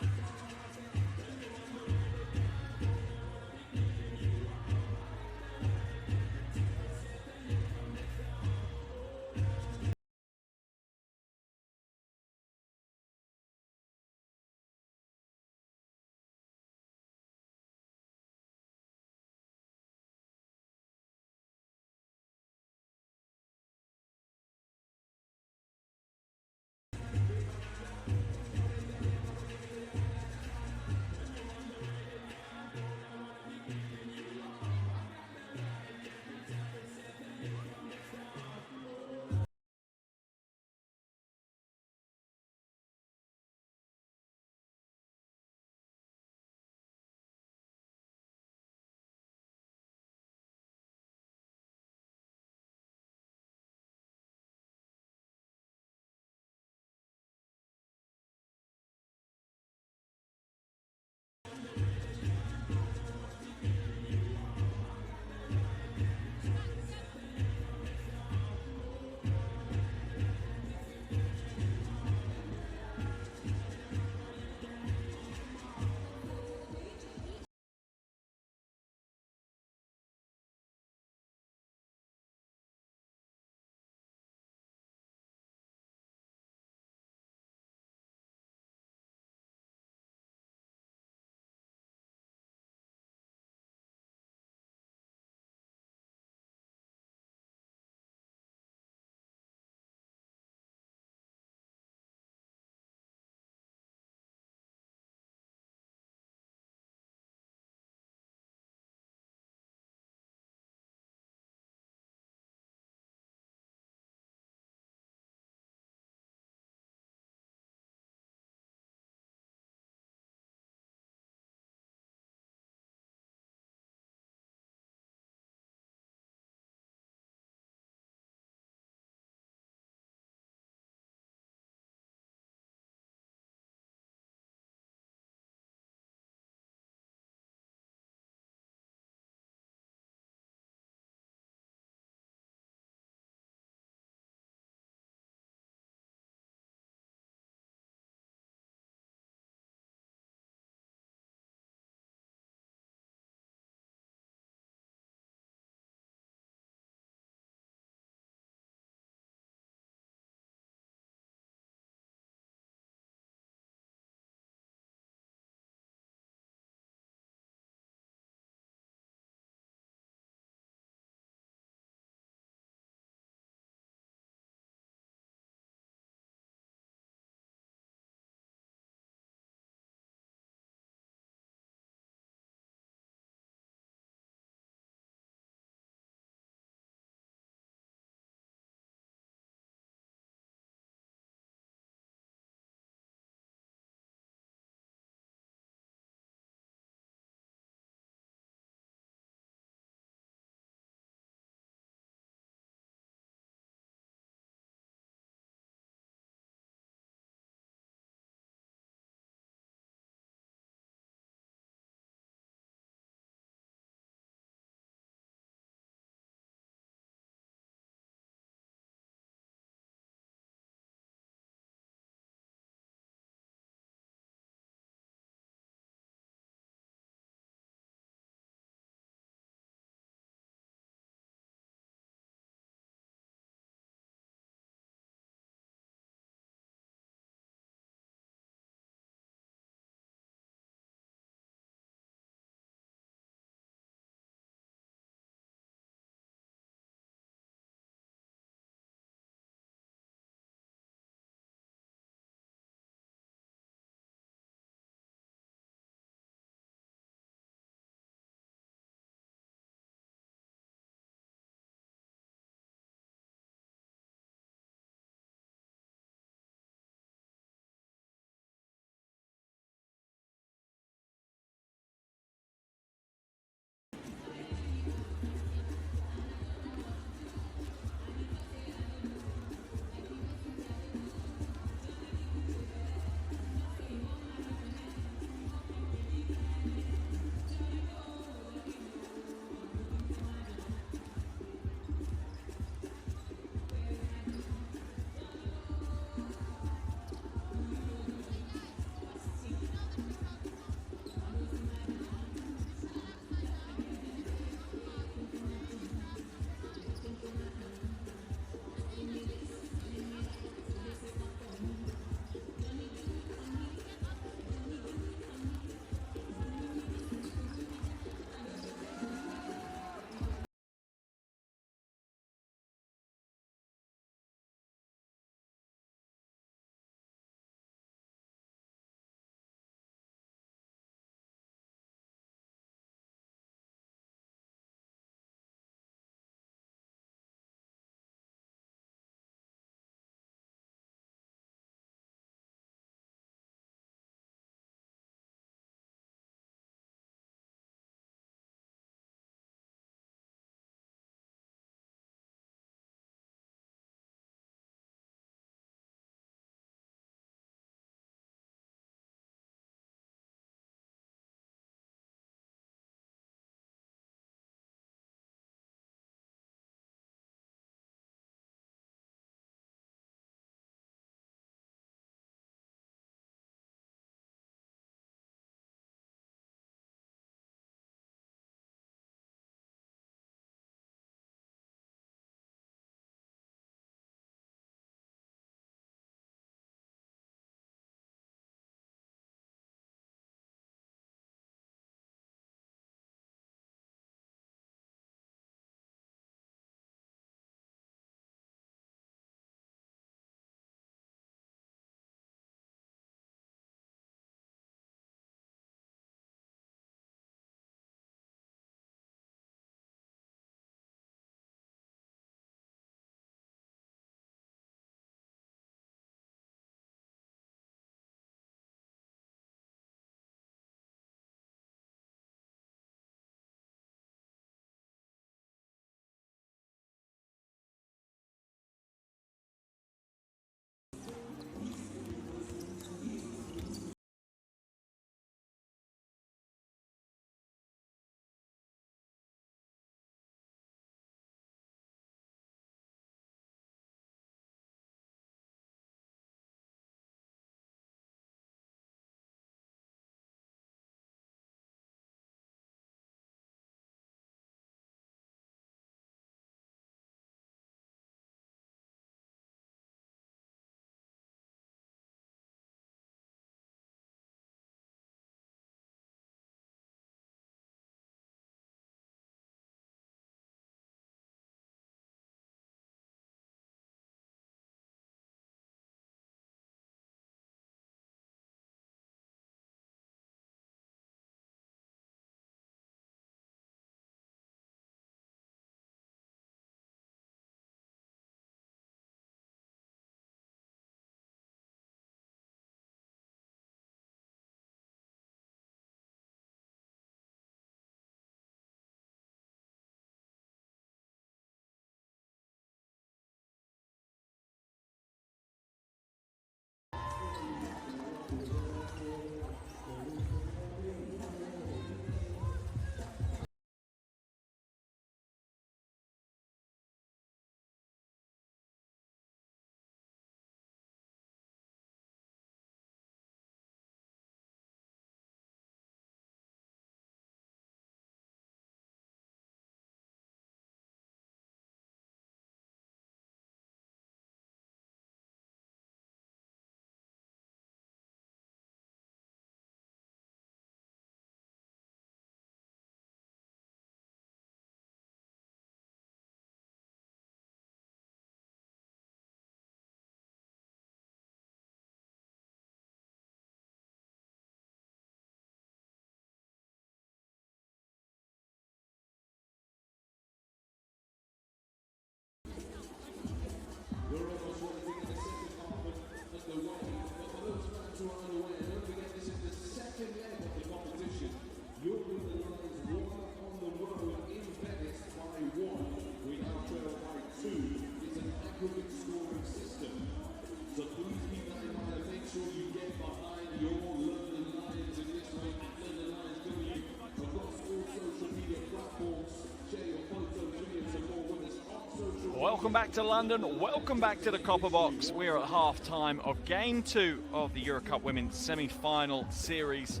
Welcome back to London, welcome back to the Copper Box. We're at half-time of Game 2 of the EuroCup Women's semi-final series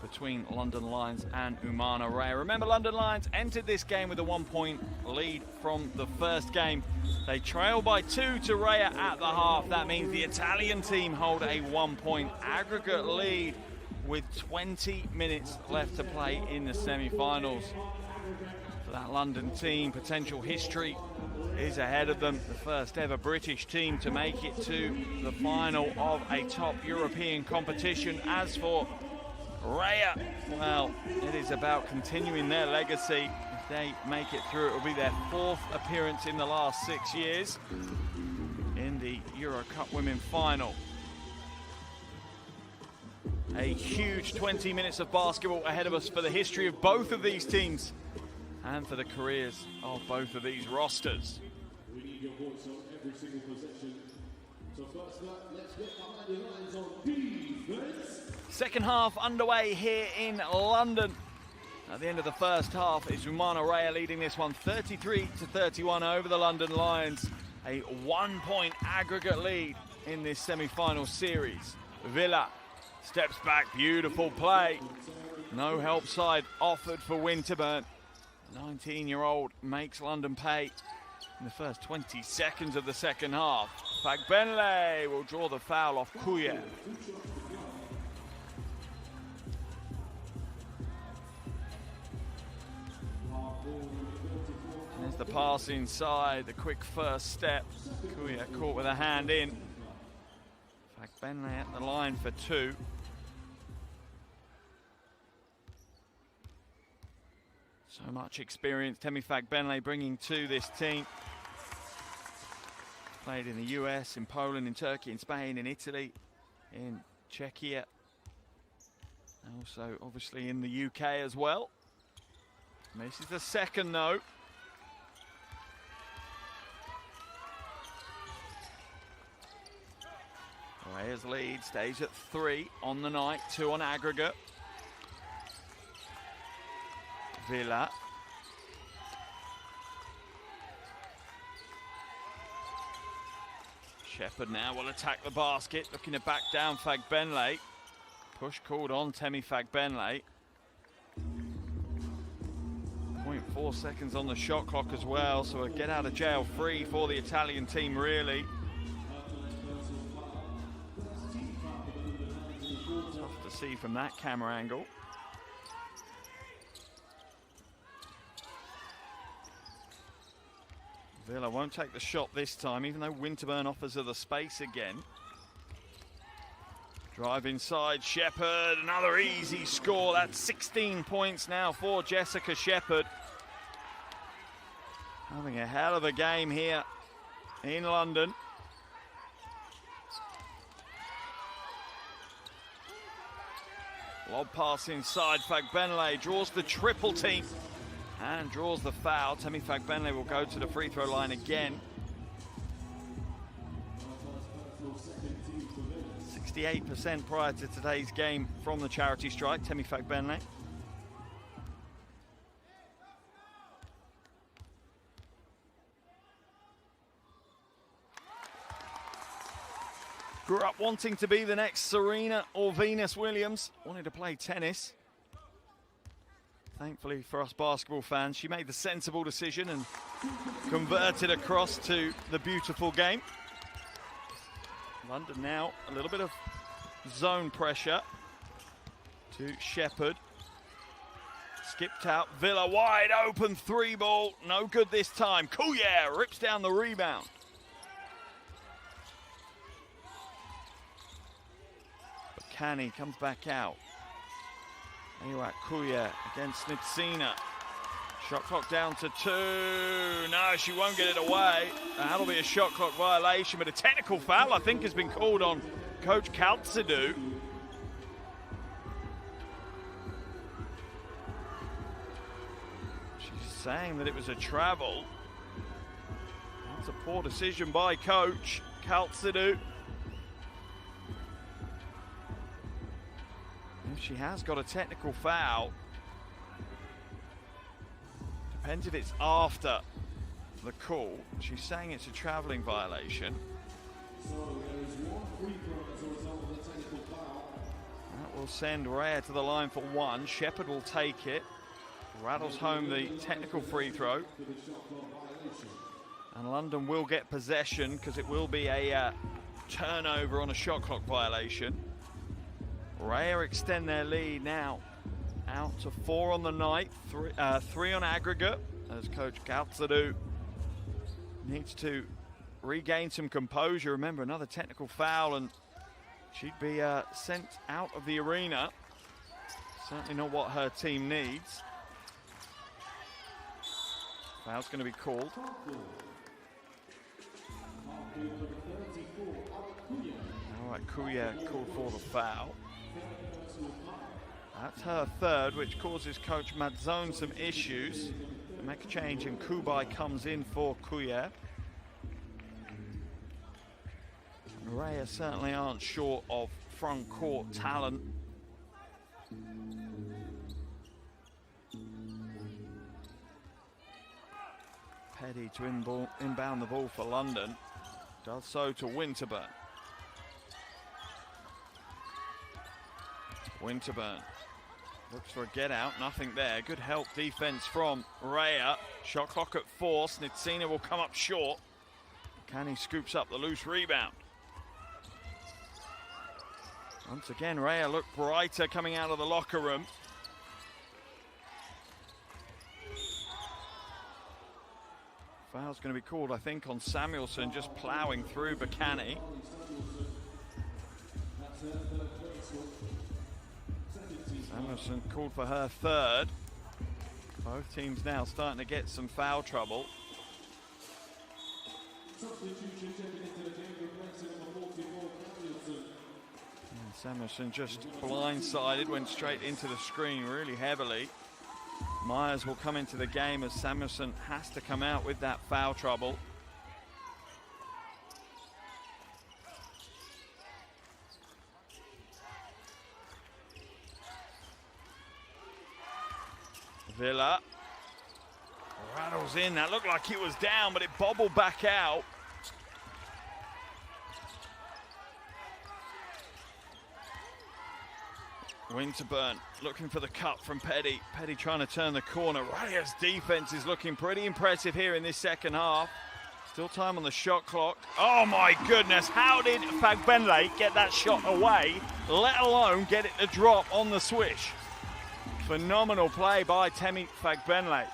between London Lions and Umana Reyer. Remember, London Lions entered this game with a 1-point lead from the first game. They trail by 2 to Reyer at the half. That means the Italian team hold a 1-point aggregate lead with 20 minutes left to play in the semi-finals. For that London team, potential history is ahead of them. The first ever British team to make it to the final of a top European competition. As for Reyer, well, it is about continuing their legacy. If they make it through, it will be their 4th appearance in the last 6 years in the EuroCup Women final. A huge 20 minutes of basketball ahead of us for the history of both of these teams and for the careers of both of these rosters. We need your voice on every single possession. So first up, let's get behind the lines on defense. Second half underway here in London. At the end of the first half is Umana Reyer leading this one 33-31 over the London Lions. A 1-point aggregate lead in this semi-final series. Villa steps back, beautiful play. No help side offered for Winterburn. 19-year-old makes London pay in the first 20 seconds of the second half. Fagbenle will draw the foul off Kuye. There's the pass inside, the quick first step. Kuye caught with a hand in. Fagbenle at the line for 2. So much experience Temi Fagbenle bringing to this team. Played in the US, in Poland, in Turkey, in Spain, in Italy, in Czechia. And also, obviously, in the UK as well. Misses the second, though. Reyer's lead stays at 3 on the night, 2 on aggregate. Villa. Shepherd now will attack the basket, looking to back down Fagbenle. Push called on Temi Fagbenle. 0.4 seconds on the shot clock as well, so a get out of jail free for the Italian team, really. Tough to see from that camera angle. Villa won't take the shot this time, even though Winterburn offers her the space again. Drive inside, Shepherd, another easy score. That's 16 points now for Jessica Shepherd. Having a hell of a game here in London. Lob pass inside, Fagbenle draws the triple team and draws the foul. Temi Fagbenle will go to the free throw line again. 68% prior to today's game from the charity strike, Temi Fagbenle. Grew up wanting to be the next Serena or Venus Williams, wanted to play tennis. Thankfully for us basketball fans, she made the sensible decision and converted across to the beautiful game. London now, a little bit of zone pressure to Shepherd. Skipped out, Villa wide open 3-ball, no good this time. Kuye rips down the rebound. But Canny comes back out. Anyway, Kuye against Snitsina. Shot clock down to 2. No, she won't get it away. That'll be a shot clock violation, but a technical foul, I think, has been called on Coach Kaltsidou. She's saying that it was a travel. That's a poor decision by Coach Kaltsidou. If she has got a technical foul, depends if it's after the call. She's saying it's a travelling violation. So there is one free throw as a result of the technical foul. That will send Reyer to the line for one. Shepherd will take it. Rattles home the technical free throw. And London will get possession because it will be a turnover on a shot clock violation. Reyer extend their lead now out to 4 on the night, 3 on aggregate, as Coach Galtzadou needs to regain some composure. Remember, another technical foul and she'd be sent out of the arena. Certainly not what her team needs. Foul's going to be called. All right, Kuya called for the foul. That's her third, which causes Coach Madzone some issues. They make a change and Kubai comes in for Kuya. Reyer certainly aren't short of front court talent. Petty to inbound the ball for London. Does so to Winterburn. Winterburn looks for a get out, nothing there. Good help defense from Reyer. Shot clock at 4, Snitsina will come up short. Canny scoops up the loose rebound. Once again, Reyer looked brighter coming out of the locker room. Foul's going to be called, I think, on Samuelson, just ploughing through Bacani. Samuelson called for her third. Both teams now starting to get some foul trouble. And Samuelson just blindsided, went straight into the screen really heavily. Myers will come into the game as Samuelson has to come out with that foul trouble. Villa rattles in. That looked like it was down, but it bobbled back out. Winterburn looking for the cut from Petty. Petty trying to turn the corner. Reyer's defense is looking pretty impressive here in this second half. Still time on the shot clock. Oh my goodness, how did Fagbenle get that shot away, let alone get it to drop on the swish? Phenomenal play by Temi Fagbenle.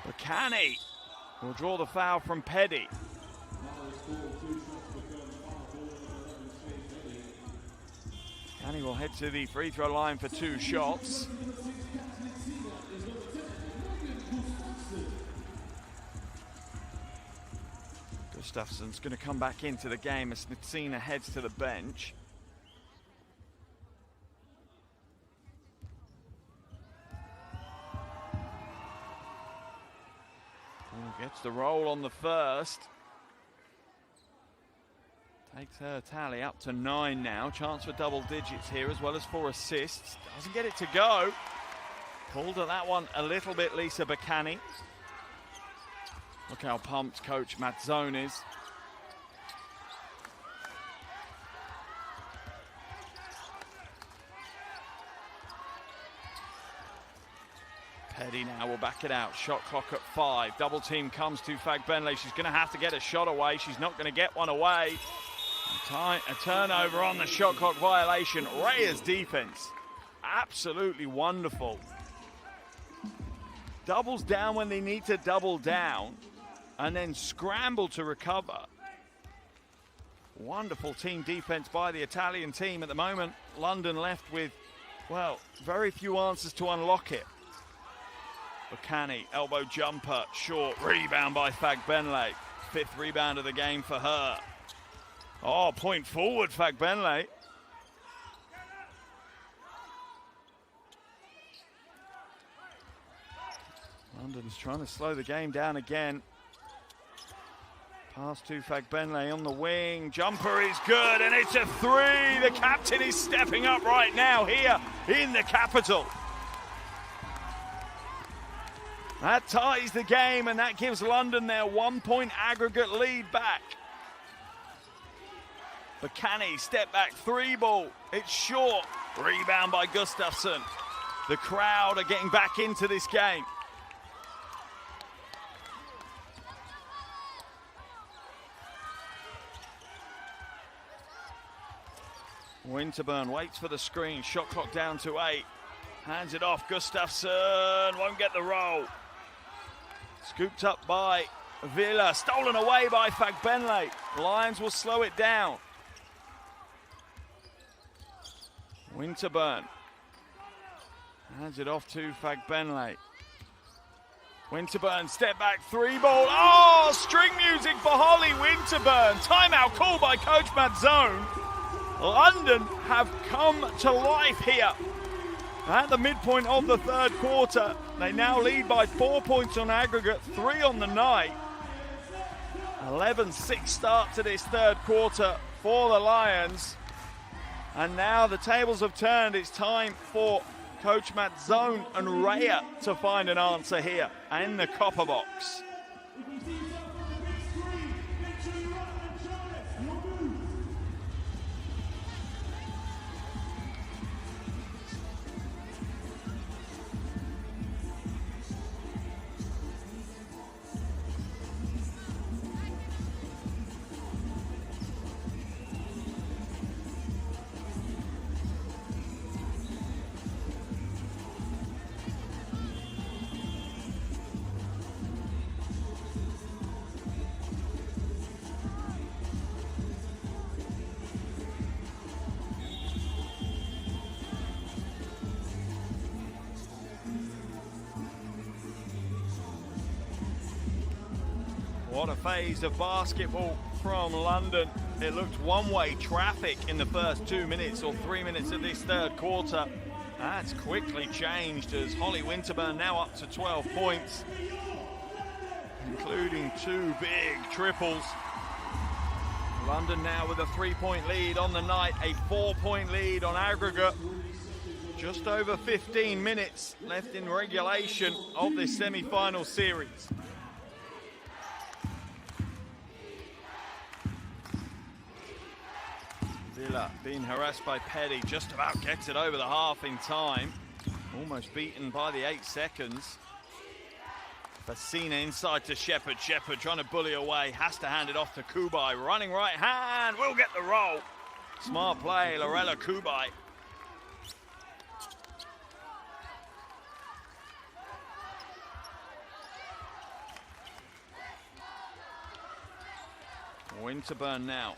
Bacani will draw the foul from Petty. Bacani will head to the free throw line for 2 shots. Gustafsson's going to come back into the game as Snitsina heads to the bench. Gets the roll on the first. Takes her tally up to 9 now. Chance for double digits here as well as 4 assists. Doesn't get it to go. Pulled at that one a little bit, Lisa Bacani. Look how pumped Coach Madzone is. Petty now will back it out. Shot clock at 5. Double team comes to Fagbenle. She's going to have to get a shot away. She's not going to get one away. A turnover on the shot clock violation. Reyer's defense, absolutely wonderful. Doubles down when they need to double down and then scramble to recover. Wonderful team defense by the Italian team. At the moment, London left with, well, very few answers to unlock it. Bacani, elbow jumper, short, rebound by Fagbenle. 5th rebound of the game for her. Oh, point forward, Fagbenle. London's trying to slow the game down again. Pass to Fagbenle on the wing. Jumper is good, and it's a 3. The captain is stepping up right now here in the capital. That ties the game, and that gives London their 1-point aggregate lead back. Bacani, step back three ball. It's short. Rebound by Gustafsson. The crowd are getting back into this game. Winterburn waits for the screen. Shot clock down to 8. Hands it off. Gustafsson won't get the roll. Scooped up by Villa. Stolen away by Fagbenle. Lions will slow it down. Winterburn hands it off to Fagbenle. Winterburn, step back three ball. Oh, string music for Holly Winterburn. Timeout call by Coach Mazzone. London have come to life here. At the midpoint of the third quarter, they now lead by 4 points on aggregate, 3 on the night. 11-6 start to this third quarter for the Lions. And now the tables have turned. It's time for Coach Mazzone and Reyer to find an answer here in the copper box. What a phase of basketball from London. It looked one-way traffic in the first 2 minutes or 3 minutes of this third quarter. That's quickly changed as Holly Winterburn now up to 12 points, including 2 big triples. London now with a 3-point lead on the night, a 4-point lead on aggregate. Just over 15 minutes left in regulation of this semi-final series. Villa being harassed by Petty, just about gets it over the half in time. Almost beaten by the 8 seconds. Fassina inside to Shepherd. Shepherd trying to bully away, has to hand it off to Kubai. Running right hand, will get the roll. Smart play, Lorella Kubai. Winterburn now.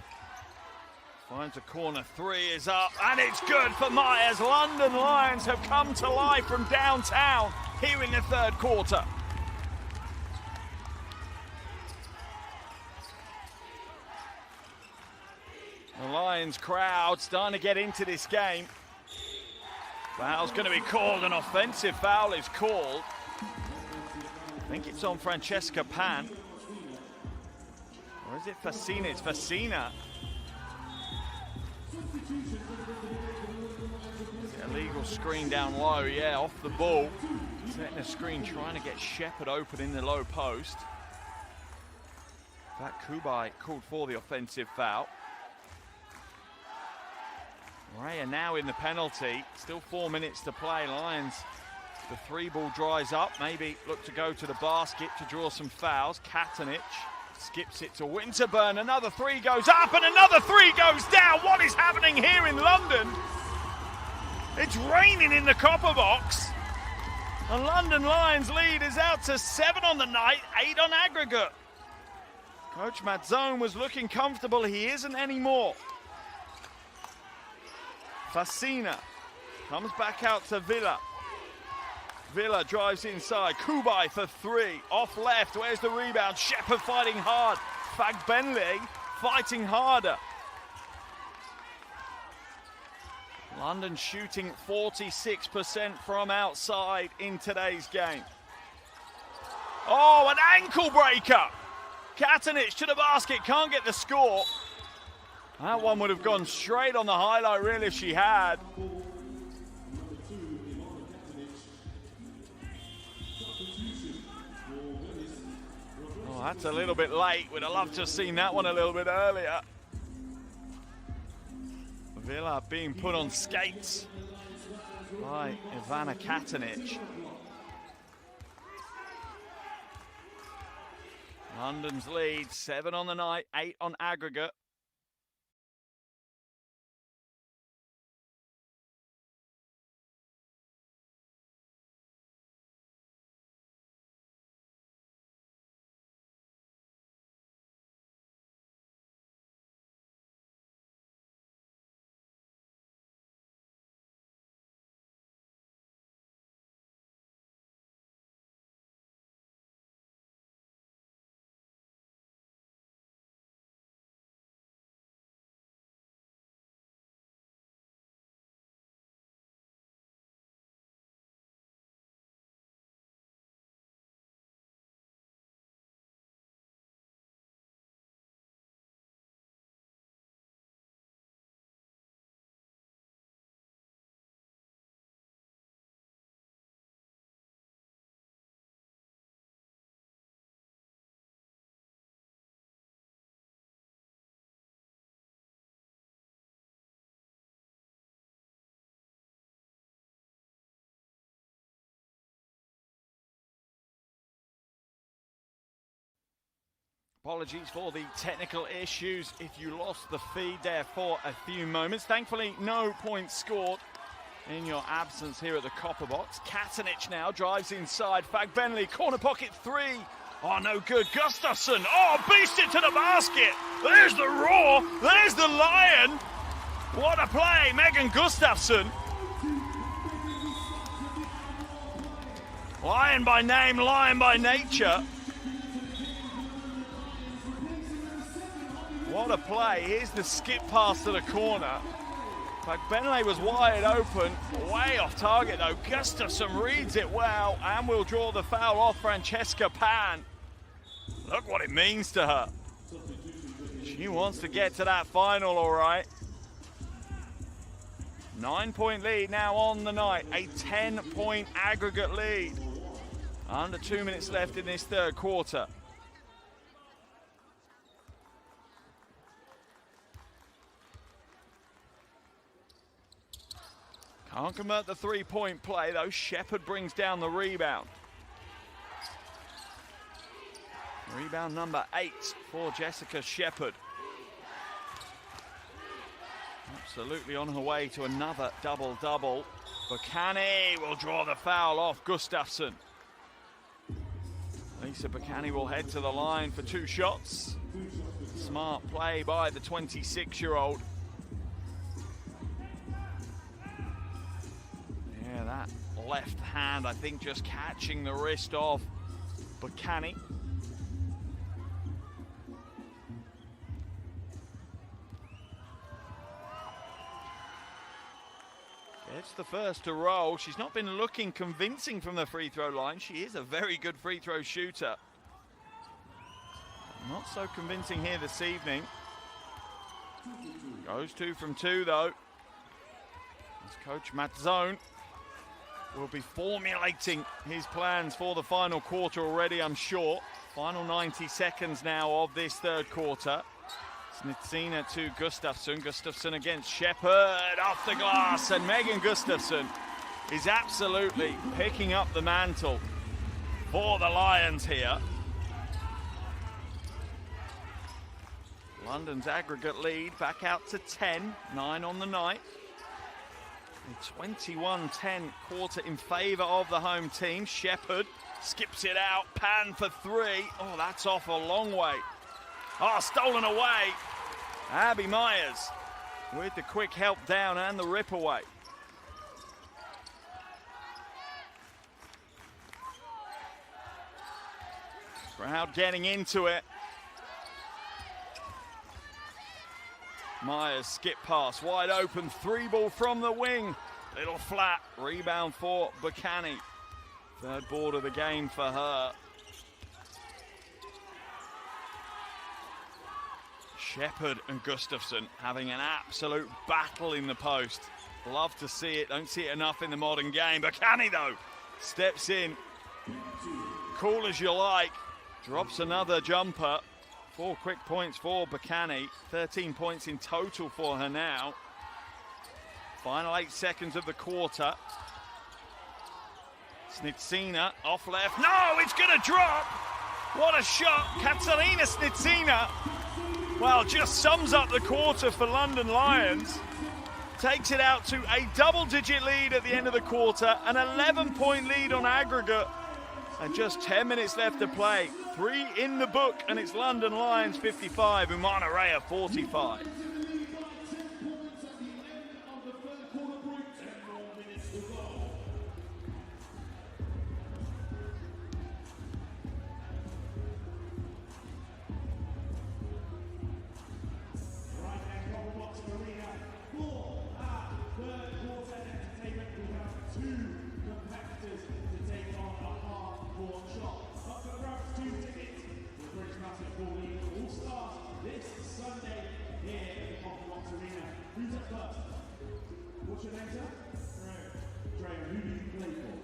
Finds a corner, 3 is up, and it's good for Myers. London Lions have come to life from downtown here in the third quarter. The Lions crowd starting to get into this game. Foul's going to be called, an offensive foul is called. I think it's on Francesca Pan. Or is it Fassina? It's Fassina. Illegal screen down low, yeah, off the ball. Setting a screen, trying to get Shepherd open in the low post. That Kubai called for the offensive foul. Reyer now in the penalty. Still 4 minutes to play. Lions, the 3-ball dries up. Maybe look to go to the basket to draw some fouls. Katanich skips it to Winterburn. Another 3 goes up and another 3 goes down. What is happening here in London? It's raining in the copper box. The London Lions lead is out to 7 on the night, 8 on aggregate. Coach Mazzone was looking comfortable. He isn't anymore. Fassina comes back out to Villa. Villa drives inside. Kubai for 3. Off left. Where's the rebound? Shepherd fighting hard. Fagbenle fighting harder. London shooting 46% from outside in today's game. Oh, an ankle breaker. Katanich to the basket, can't get the score. That one would have gone straight on the highlight reel if she had. Well, that's a little bit late. We'd have loved to have seen that one a little bit earlier. Villa being put on skates by Ivana Katanic. London's lead, 7 on the night, 8 on aggregate. Apologies for the technical issues if you lost the feed there for a few moments. Thankfully, no points scored in your absence here at the Copper Box. Katanic now drives inside. Fagbenley, corner pocket 3. Oh, no good. Gustafsson, oh, beast it to the basket. There's the roar. There's the Lion. What a play, Megan Gustafsson. Lion by name, lion by nature. What a play. Here's the skip pass to the corner. Fagbenley was wide open, way off target though. Gustafsson reads it well and will draw the foul off Francesca Pan. Look what it means to her. She wants to get to that final, all right. 9-point lead now on the night, a 10-point aggregate lead. Under 2 minutes left in this third quarter. Can't convert the three-point play, though. Shepherd brings down the rebound. Rebound number 8 for Jessica Shepherd. Absolutely on her way to another double-double. Bacani will draw the foul off Gustafsson. Lisa Bacani will head to the line for 2 shots. Smart play by the 26-year-old. Yeah, that left hand, I think, just catching the wrist of Bacani. Gets the first to roll. She's not been looking convincing from the free throw line. She is a very good free throw shooter. Not so convincing here this evening. Goes 2 from 2 though. As Coach Mazzone will be formulating his plans for the final quarter already, I'm sure. Final 90 seconds now of this third quarter. Snitsina to Gustafsson. Gustafsson against Shepherd, off the glass, and Megan Gustafsson is absolutely picking up the mantle for the Lions here. London's aggregate lead back out to 10, 9 on the night. A 21-10 quarter in favour of the home team. Shepherd skips it out, Pan for 3. Oh, that's off a long way. Oh, stolen away. Abby Myers with the quick help down and the rip away. Crowd getting into it. Myers skip pass, wide open, 3-ball from the wing. Little flat, rebound for Bacani. Third board of the game for her. Shepherd and Gustafsson having an absolute battle in the post. Love to see it, don't see it enough in the modern game. Bacani though, steps in, cool as you like. Drops another jumper. 4 quick points for Bacani. 13 points in total for her now. Final 8 seconds of the quarter. Snitsina off left. No, it's going to drop. What a shot. Katarina Snitsina, well, just sums up the quarter for London Lions. Takes it out to a double-digit lead at the end of the quarter, an 11-point lead on aggregate, and just 10 minutes left to play. 3 in the book, and it's London Lions 55, Umana Reyer 45. What's your name, sir? Dre, who do you play for?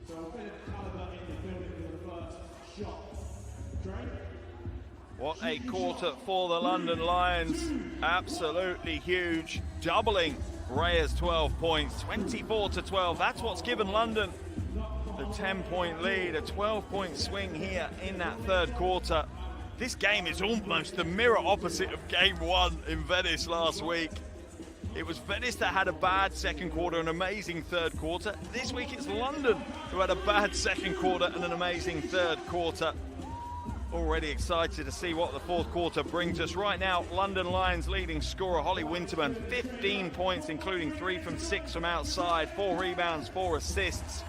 So a bit of caliber in the building for the first shot. Dre? What a quarter for the London Lions. Absolutely huge. Doubling Reyer's 12 points, 24-12. That's what's given London the 10-point lead, a 12-point swing here in that third quarter. This game is almost the mirror opposite of game 1 in Venice last week. It was Venice that had a bad second quarter, an amazing third quarter. This week it's London who had a bad second quarter and an amazing third quarter. Already excited to see what the fourth quarter brings us. Right now, London Lions leading scorer Holly Winterman, 15 points, including 3 from 6 from outside, 4 rebounds, 4 assists.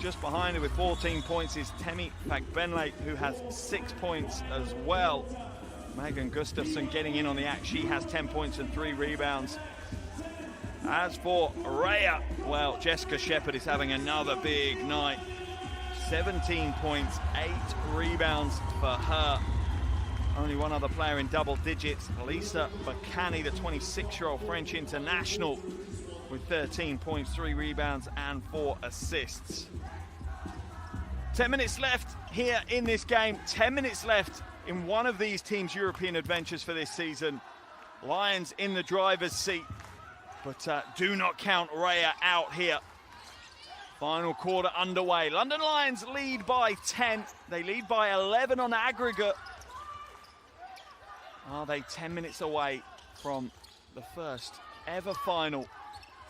Just behind her with 14 points is Temi Fagbenle, who has 6 points as well. Megan Gustafsson getting in on the act. She has 10 points and 3 rebounds. As for Reyer, well, Jessica Shepherd is having another big night. 17 points, 8 rebounds for her. Only one other player in double digits, Lisa Bacani, the 26-year-old French international, with 13 points, 3 rebounds and 4 assists. 10 minutes left here in this game. 10 minutes left in one of these teams' European adventures for this season. Lions in the driver's seat, but do not count Reyer out here. Final quarter underway. London Lions lead by 10. They lead by 11 on aggregate. Are they 10 minutes away from the first ever final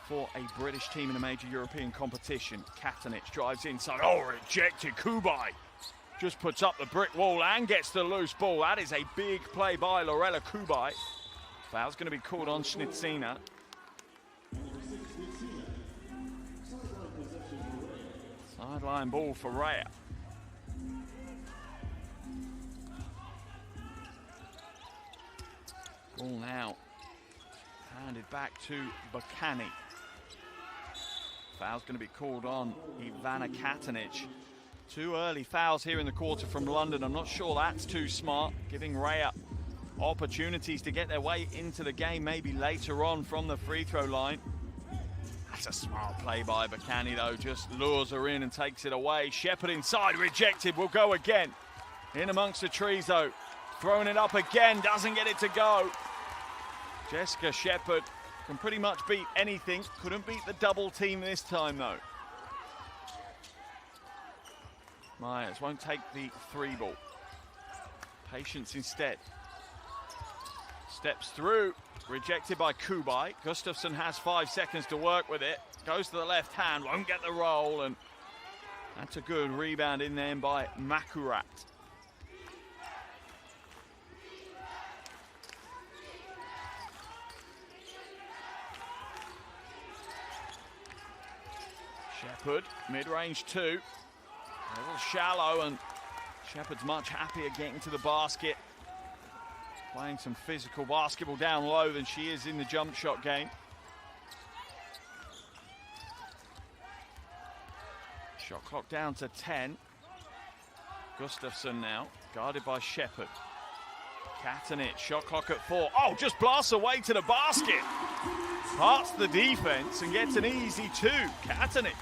for a British team in a major European competition? Katanich drives inside. Oh, rejected. Kubai just puts up the brick wall and gets the loose ball. That is a big play by Lorella Kubai. Foul's going to be called on Snitsina. Sideline ball for Reyer. Ball now handed back to Bacani. Foul's going to be called on Ivana Katanich. 2 early fouls here in the quarter from London. I'm not sure that's too smart, giving Reyer opportunities to get their way into the game maybe later on from the free throw line. That's a smart play by Bacani though, just lures her in and takes it away. Shepherd inside, rejected, will go again. In amongst the trees though, throwing it up again, doesn't get it to go. Jessica Shepherd can pretty much beat anything. Couldn't beat the double team this time though. Myers won't take the 3 ball. Patience instead. Steps through, rejected by Kubai. Gustafsson has 5 seconds to work with it. Goes to the left hand, won't get the roll, and that's a good rebound in there by Makurat. Shepherd, mid-range 2. A little shallow, and Shepherd's much happier getting to the basket. Playing some physical basketball down low than she is in the jump shot game. Shot clock down to 10. Gustafsson now, guarded by Shepherd. Katanich, shot clock at 4. Oh, just blasts away to the basket. Parts the defense and gets an easy 2. Katanich.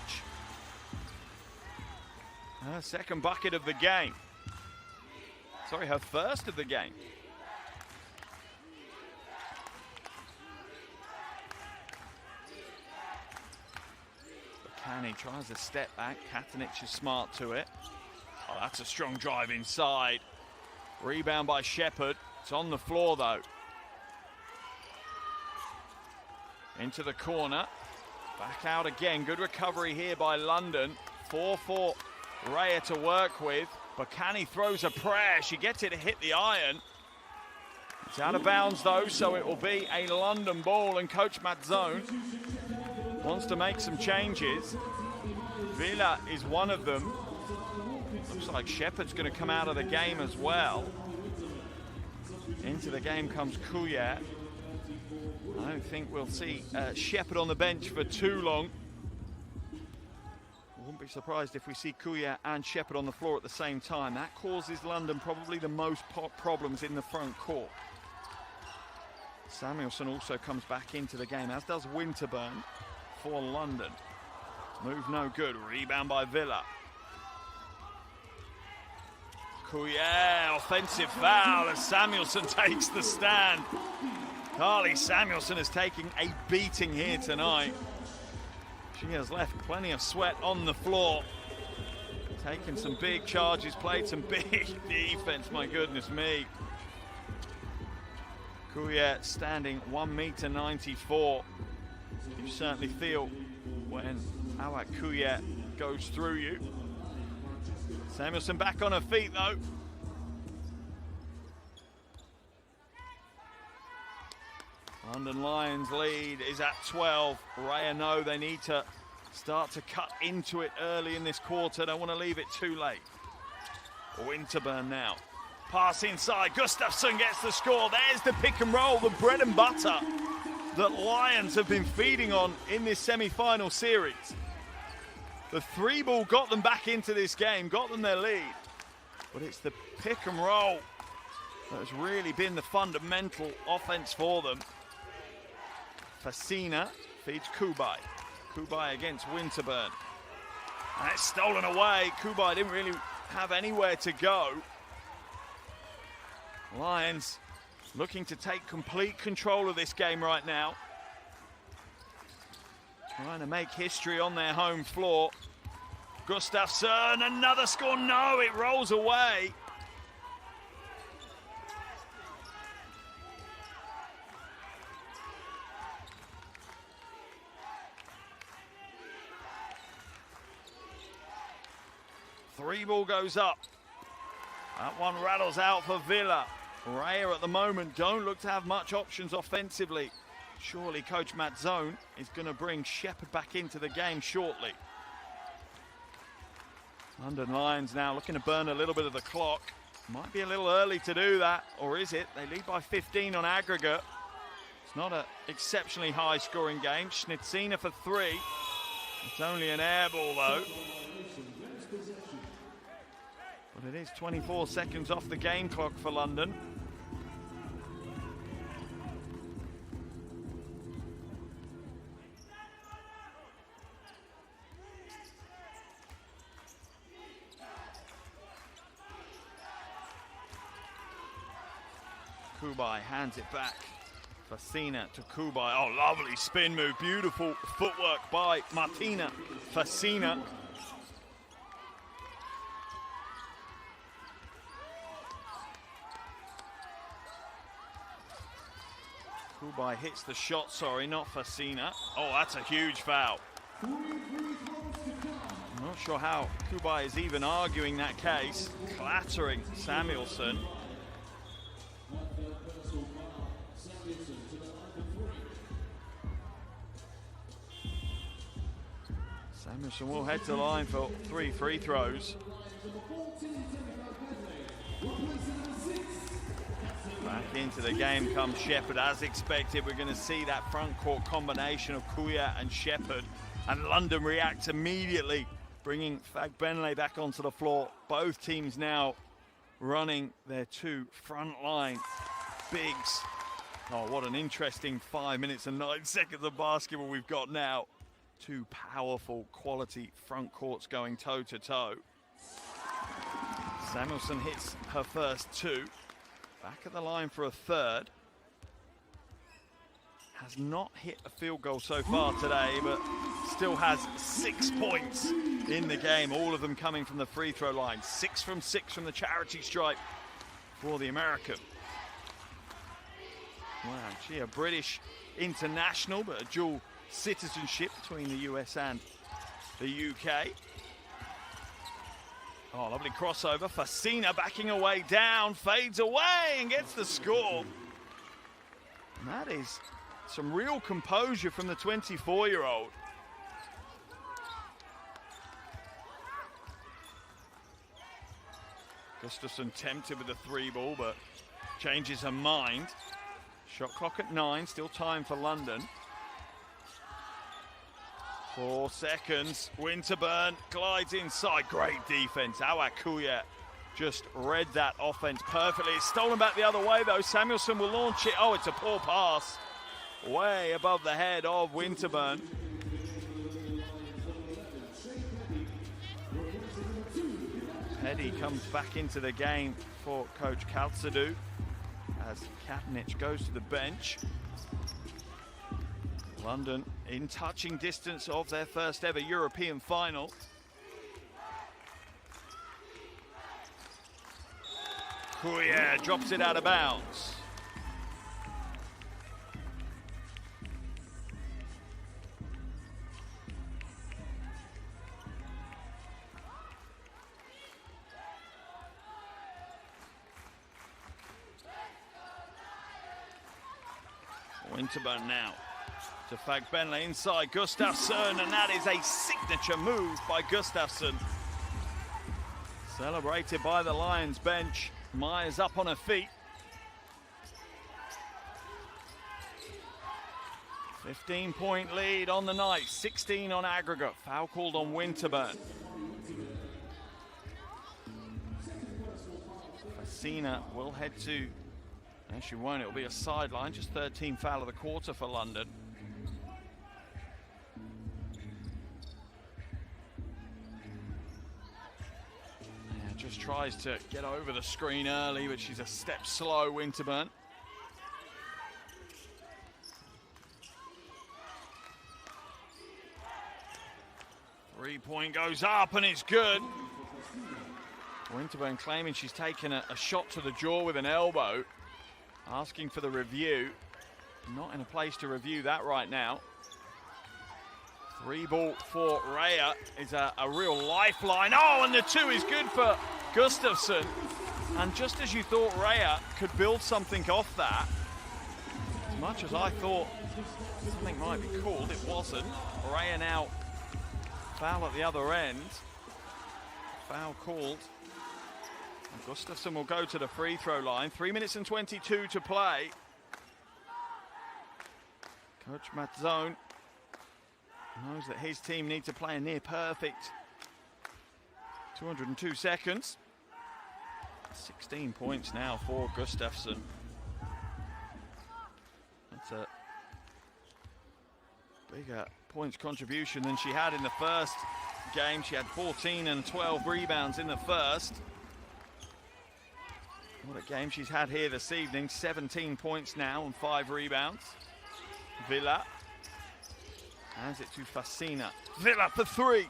Her second bucket of the game. Sorry, her first of the game. Bacani tries a step back. Katanic is smart to it. Oh, that's a strong drive inside. Rebound by Shepherd. It's on the floor though. Into the corner. Back out again. Good recovery here by London. 4-4 Reyer to work with. Bacani throws a prayer. She gets it to hit the iron. It's out of bounds though, so it will be a London ball, and Coach Mazzone wants to make some changes. Villa is one of them. Looks like Shepherd's going to come out of the game as well. Into the game comes Kuyat. I don't think we'll see Shepherd on the bench for too long. Wouldn't be surprised if we see Kuyat and Shepherd on the floor at the same time. That causes London probably the most problems in the front court. Samuelson also comes back into the game, as does Winterburn for London. Move no good. Rebound by Villa. Kuyat, offensive foul as Samuelson takes the stand. Carly Samuelson is taking a beating here tonight. She has left plenty of sweat on the floor. Taken some big charges, played some big defense, my goodness me. Kuyat standing 1.94 m. You certainly feel when Awak Kuyat goes through you. Samuelson back on her feet though. London Lions lead is at 12. Reyer know they need to start to cut into it early in this quarter. Don't want to leave it too late. Winterburn now. Pass inside. Gustafsson gets the score. There's the pick and roll, the bread and butter that Lions have been feeding on in this semi-final series. The three ball got them back into this game, got them their lead. But it's the pick and roll that has really been the fundamental offense for them. Fasina feeds Kubai. Kubai against Winterburn. And it's stolen away. Kubai didn't really have anywhere to go. Lions looking to take complete control of this game right now. Trying to make history on their home floor. Gustafsson, another score. No, it rolls away. Three ball goes up. That one rattles out for Villa. Reyer at the moment don't look to have much options offensively. Surely Coach Mazzone is going to bring Shepherd back into the game shortly. London Lions now looking to burn a little bit of the clock. Might be a little early to do that, or is it? They lead by 15 on aggregate. It's not an exceptionally high scoring game. Schnitzina for three. It's only an air ball though. But it is 24 seconds off the game clock for London. Kubai hands it back. Fasina to Kubai. Oh, lovely spin move. Beautiful footwork by Martina Fasina. Kubai hits the shot, sorry, not Fasina. Oh, that's a huge foul. I'm not sure how Kubai is even arguing that case. Clattering Samuelson. Samuelson will head to the line for 3 free throws. Back into the game comes Shepherd as expected. We're going to see that front court combination of Kuyat and Shepherd, and London reacts immediately, bringing Fagbenle back onto the floor. Both teams now running their two front line bigs. Oh, what an interesting 5 minutes and 9 seconds of basketball we've got now. Two powerful quality front courts going toe to toe. Samuelson hits her first two. Back at the line for a third. Has not hit a field goal so far today, but still has 6 points in the game, all of them coming from the free throw line. 6 from 6 from the charity stripe for the American. Wow, she a British international, but a dual citizenship between the US and the UK. Oh, lovely crossover. Fasina backing away down, fades away and gets the score. And that is some real composure from the 24-year-old. Gustafsson tempted with the three ball, but changes her mind. Shot clock at 9, still time for London. 4 seconds, Winterburn glides inside, great defense. Awakuya just read that offense perfectly. It's stolen back the other way though. Samuelson will launch it. Oh, it's a poor pass. Way above the head of Winterburn. Petty comes back into the game for Coach Kaltsadou as Katnic goes to the bench. London in touching distance of their first ever European final. Kuya drops it out of bounds. Winterburn now to Fagbenle inside Gustafsson, and that is a signature move by Gustafsson. Celebrated by the Lions bench. Myers up on her feet. 15-point lead on the night, 16 on aggregate. Foul called on Winterburn. Fasina will head to, no, she won't, it'll be a sideline, just 13 foul of the quarter for London. Yeah, just tries to get over the screen early, but she's a step slow, Winterburn. Three-point goes up and it's good. Winterburn claiming she's taken a shot to the jaw with an elbow, asking for the review. Not in a place to review that right now. Three ball for Reyer is a real lifeline. Oh, and the two is good for Gustafsson. And just as you thought Reyer could build something off that, as much as I thought something might be called, it wasn't. Reyer now foul at the other end. Foul called. And Gustafsson will go to the free throw line. 3 minutes and 22 to play. Coach Mazzone knows that his team need to play a near perfect 202 seconds. 16 points now for Gustafsson. That's a bigger points contribution than she had in the first game. She had 14 and 12 rebounds in the first. What a game she's had here this evening. 17 points now and 5 rebounds. Villa hands it to Fasina. Villa for three.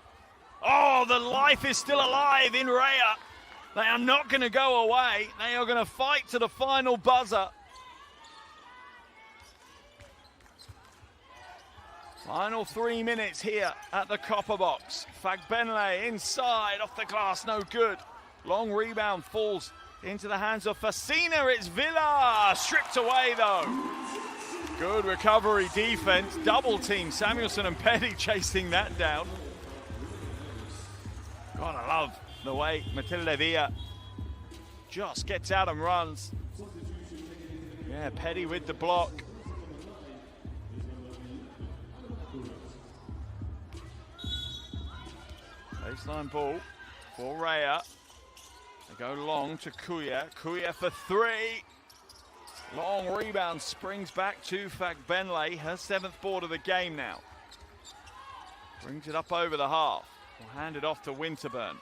Oh, the life is still alive in Reyer. They are not going to go away. They are going to fight to the final buzzer. Final 3 minutes here at the Copper Box. Fagbenle inside, off the glass, no good. Long rebound falls into the hands of Fasina. It's Villa, stripped away though. Good recovery defense, double team. Samuelson and Petty chasing that down. God, I love the way Matilde Villa just gets out and runs. Yeah, Petty with the block. Baseline ball for Reyer. They go long to Kuya. Kuya for three. Long rebound, springs back to Fagbenle. Her 7th board of the game now. Brings it up over the half. Will hand it off to Winterburn.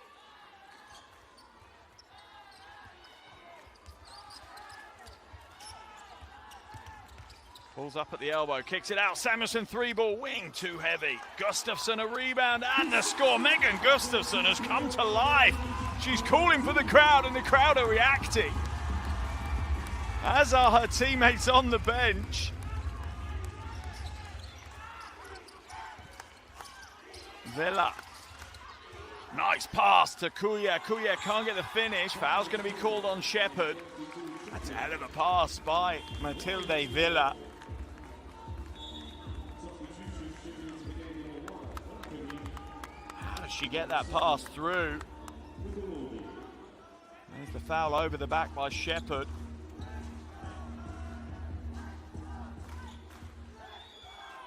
Pulls up at the elbow, kicks it out. Samuelsson, 3-ball, wing, too heavy. Gustafsson, a rebound, and the score. Megan Gustafsson has come to life. She's calling for the crowd, and the crowd are reacting, as are her teammates on the bench. Villa. Nice pass to Kuya. Kuya can't get the finish. Foul's going to be called on Shepherd. That's a hell of a pass by Matilde Villa. How does she get that pass through? There's the foul over the back by Shepherd.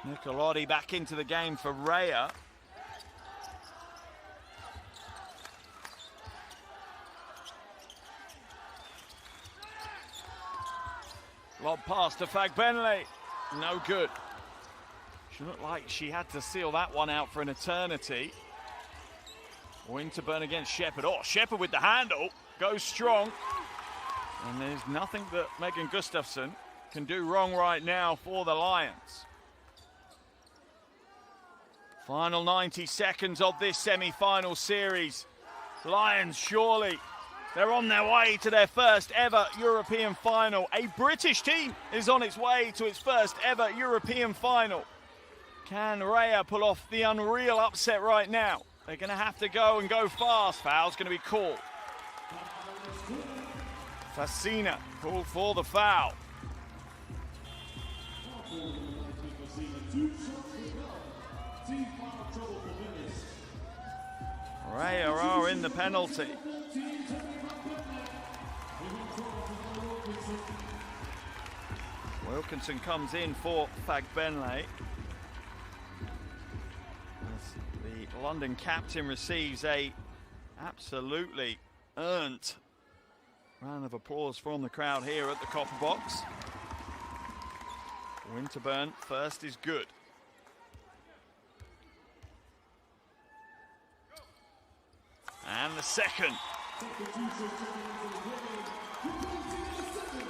Nicolotti back into the game for Reyer. Lob pass to Fagbenle. No good. She looked like she had to seal that one out for an eternity. Winterburn against Shepherd. Oh, Shepherd with the handle. Goes strong. And there's nothing that Megan Gustafsson can do wrong right now for the Lions. Final 90 seconds of this semi-final series. Lions surely, they're on their way to their first ever European final. A British team is on its way to its first ever European final. Can Reyer pull off the unreal upset right now? They're going to have to go and go fast. Foul's going to be called. Fasina called for the foul. Reyer are in the penalty. Wilkinson comes in for Fagbenle. The London captain receives a absolutely earned round of applause from the crowd here at the Copper Box. Winterburn first is good. And the second.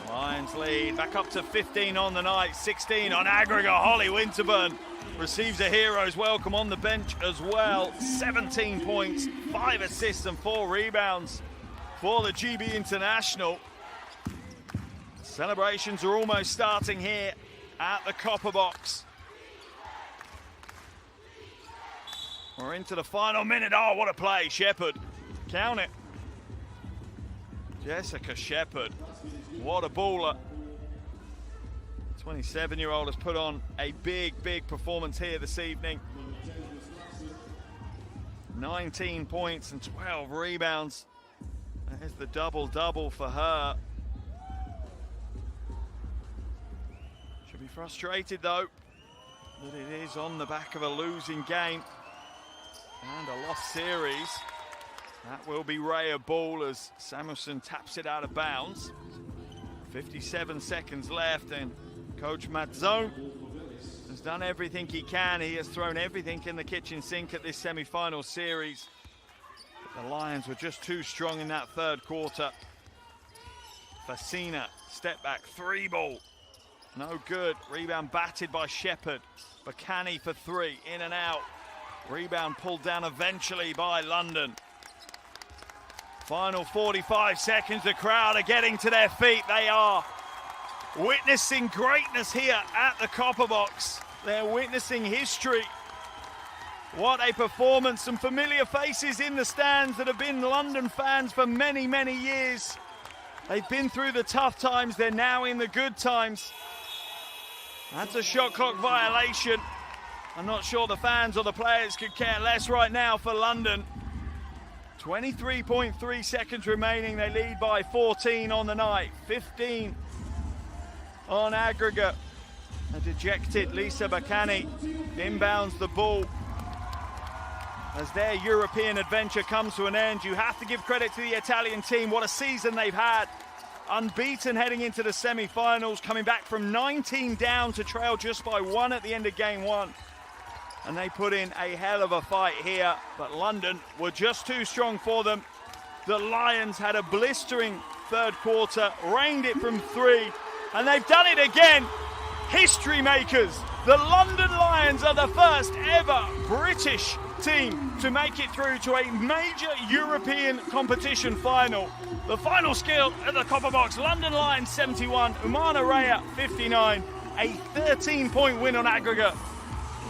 Lions lead back up to 15 on the night, 16 on aggregate. Holly Winterburn receives a hero's welcome on the bench as well. 17 points, 5 assists and 4 rebounds for the GB International. Celebrations are almost starting here at the Copper Box. We're into the final minute. Oh, what a play, Shepherd. Count it. Jessica Shepherd, what a baller. 27-year-old has put on a big performance here this evening. 19 points and 12 rebounds. There's the double-double for her. She'll be frustrated though, that it is on the back of a losing game and a lost series. That will be Reyer ball as Samuelsson taps it out of bounds. 57 seconds left, and Coach Mazzone has done everything he can. He has thrown everything in the kitchen sink at this semi-final series. But the Lions were just too strong in that third quarter. Fasina, step back, 3-ball. No good. Rebound batted by Shepherd. Bacani for 3, in and out. Rebound pulled down eventually by London. Final 45 seconds, the crowd are getting to their feet. They are witnessing greatness here at the Copper Box. They're witnessing history. What a performance. Some familiar faces in the stands that have been London fans for many years. They've been through the tough times, they're now in the good times. That's a shot clock violation. I'm not sure the fans or the players could care less right now for London. 23.3 seconds remaining. They lead by 14 on the night, 15 on aggregate. A dejected Lisa Bacani inbounds the ball as their European adventure comes to an end. You have to give credit to the Italian team. What a season they've had. Unbeaten heading into the semi-finals, coming back from 19 down to trail just by 1 at the end of game 1. And they put in a hell of a fight here, but London were just too strong for them. The Lions had a blistering third quarter, rained it from 3, and they've done it again. history makers. The London Lions are the first ever British team to make it through to a major European competition final. The final skill at the Copper Box, London Lions 71, Umana Reyer 59, a 13-point win on aggregate.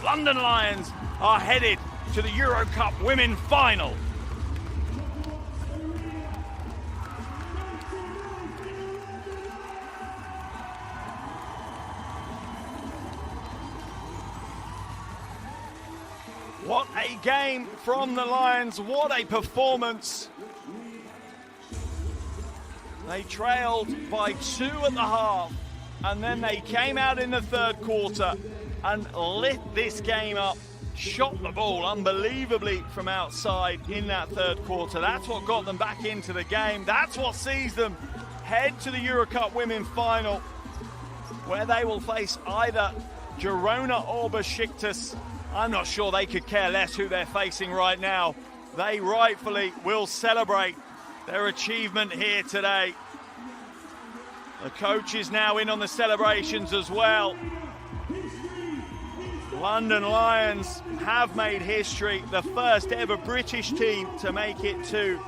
London Lions are headed to the EuroCup Women Final. What a game from the Lions, what a performance. They trailed by 2 at the half, and then they came out in the third quarter and lit this game up, shot the ball unbelievably from outside in that third quarter. That's what got them back into the game. That's what sees them head to the EuroCup Women Final, where they will face either Girona or Besiktas. I'm not sure they could care less who they're facing right now. They rightfully will celebrate their achievement here today. The coach is now in on the celebrations as well. London Lions have made history, the first ever British team to make it to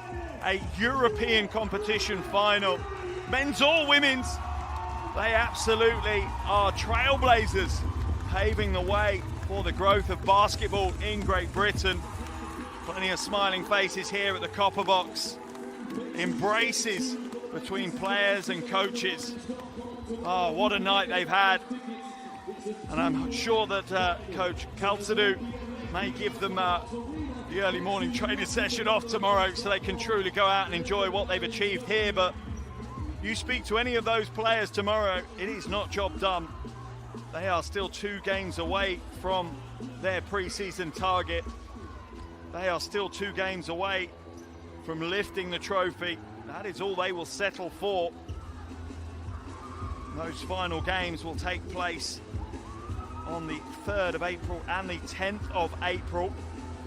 a European competition final. Men's or women's, they absolutely are trailblazers, paving the way for the growth of basketball in Great Britain. Plenty of smiling faces here at the Copper Box. Embraces between players and coaches. Oh, what a night they've had. And I'm sure that Coach Kaltsadou may give them the early morning training session off tomorrow so they can truly go out and enjoy what they've achieved here. But you speak to any of those players tomorrow, it is not job done. They are still 2 games away from their pre-season target. They are still 2 games away from lifting the trophy. That is all they will settle for. Those final games will take place on the 3rd of April and the 10th of April,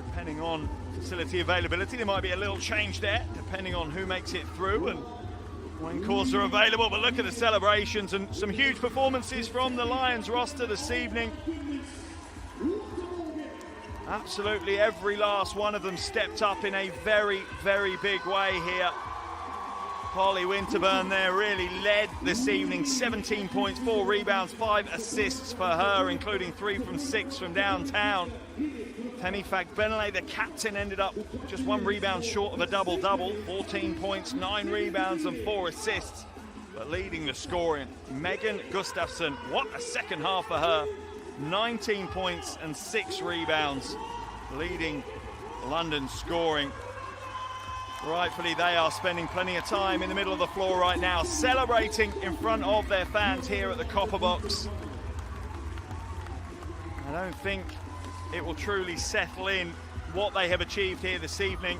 depending on facility availability. There might be a little change there, depending on who makes it through and when courts are available. But look at the celebrations and some huge performances from the Lions roster this evening. Absolutely every last one of them stepped up in a very, very big way here. Holly Winterburn there really led this evening. 17 points, 4 rebounds, 5 assists for her, including 3 from 6 from downtown. Penny Fagbenle, the captain, ended up just 1 rebound short of a double-double. 14 points, 9 rebounds and 4 assists. But leading the scoring, Megan Gustafsson, what a second half for her. 19 points and 6 rebounds, leading London scoring. Rightfully, they are spending plenty of time in the middle of the floor right now, celebrating in front of their fans here at the Copper Box. I don't think it will truly settle in what they have achieved here this evening.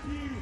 you.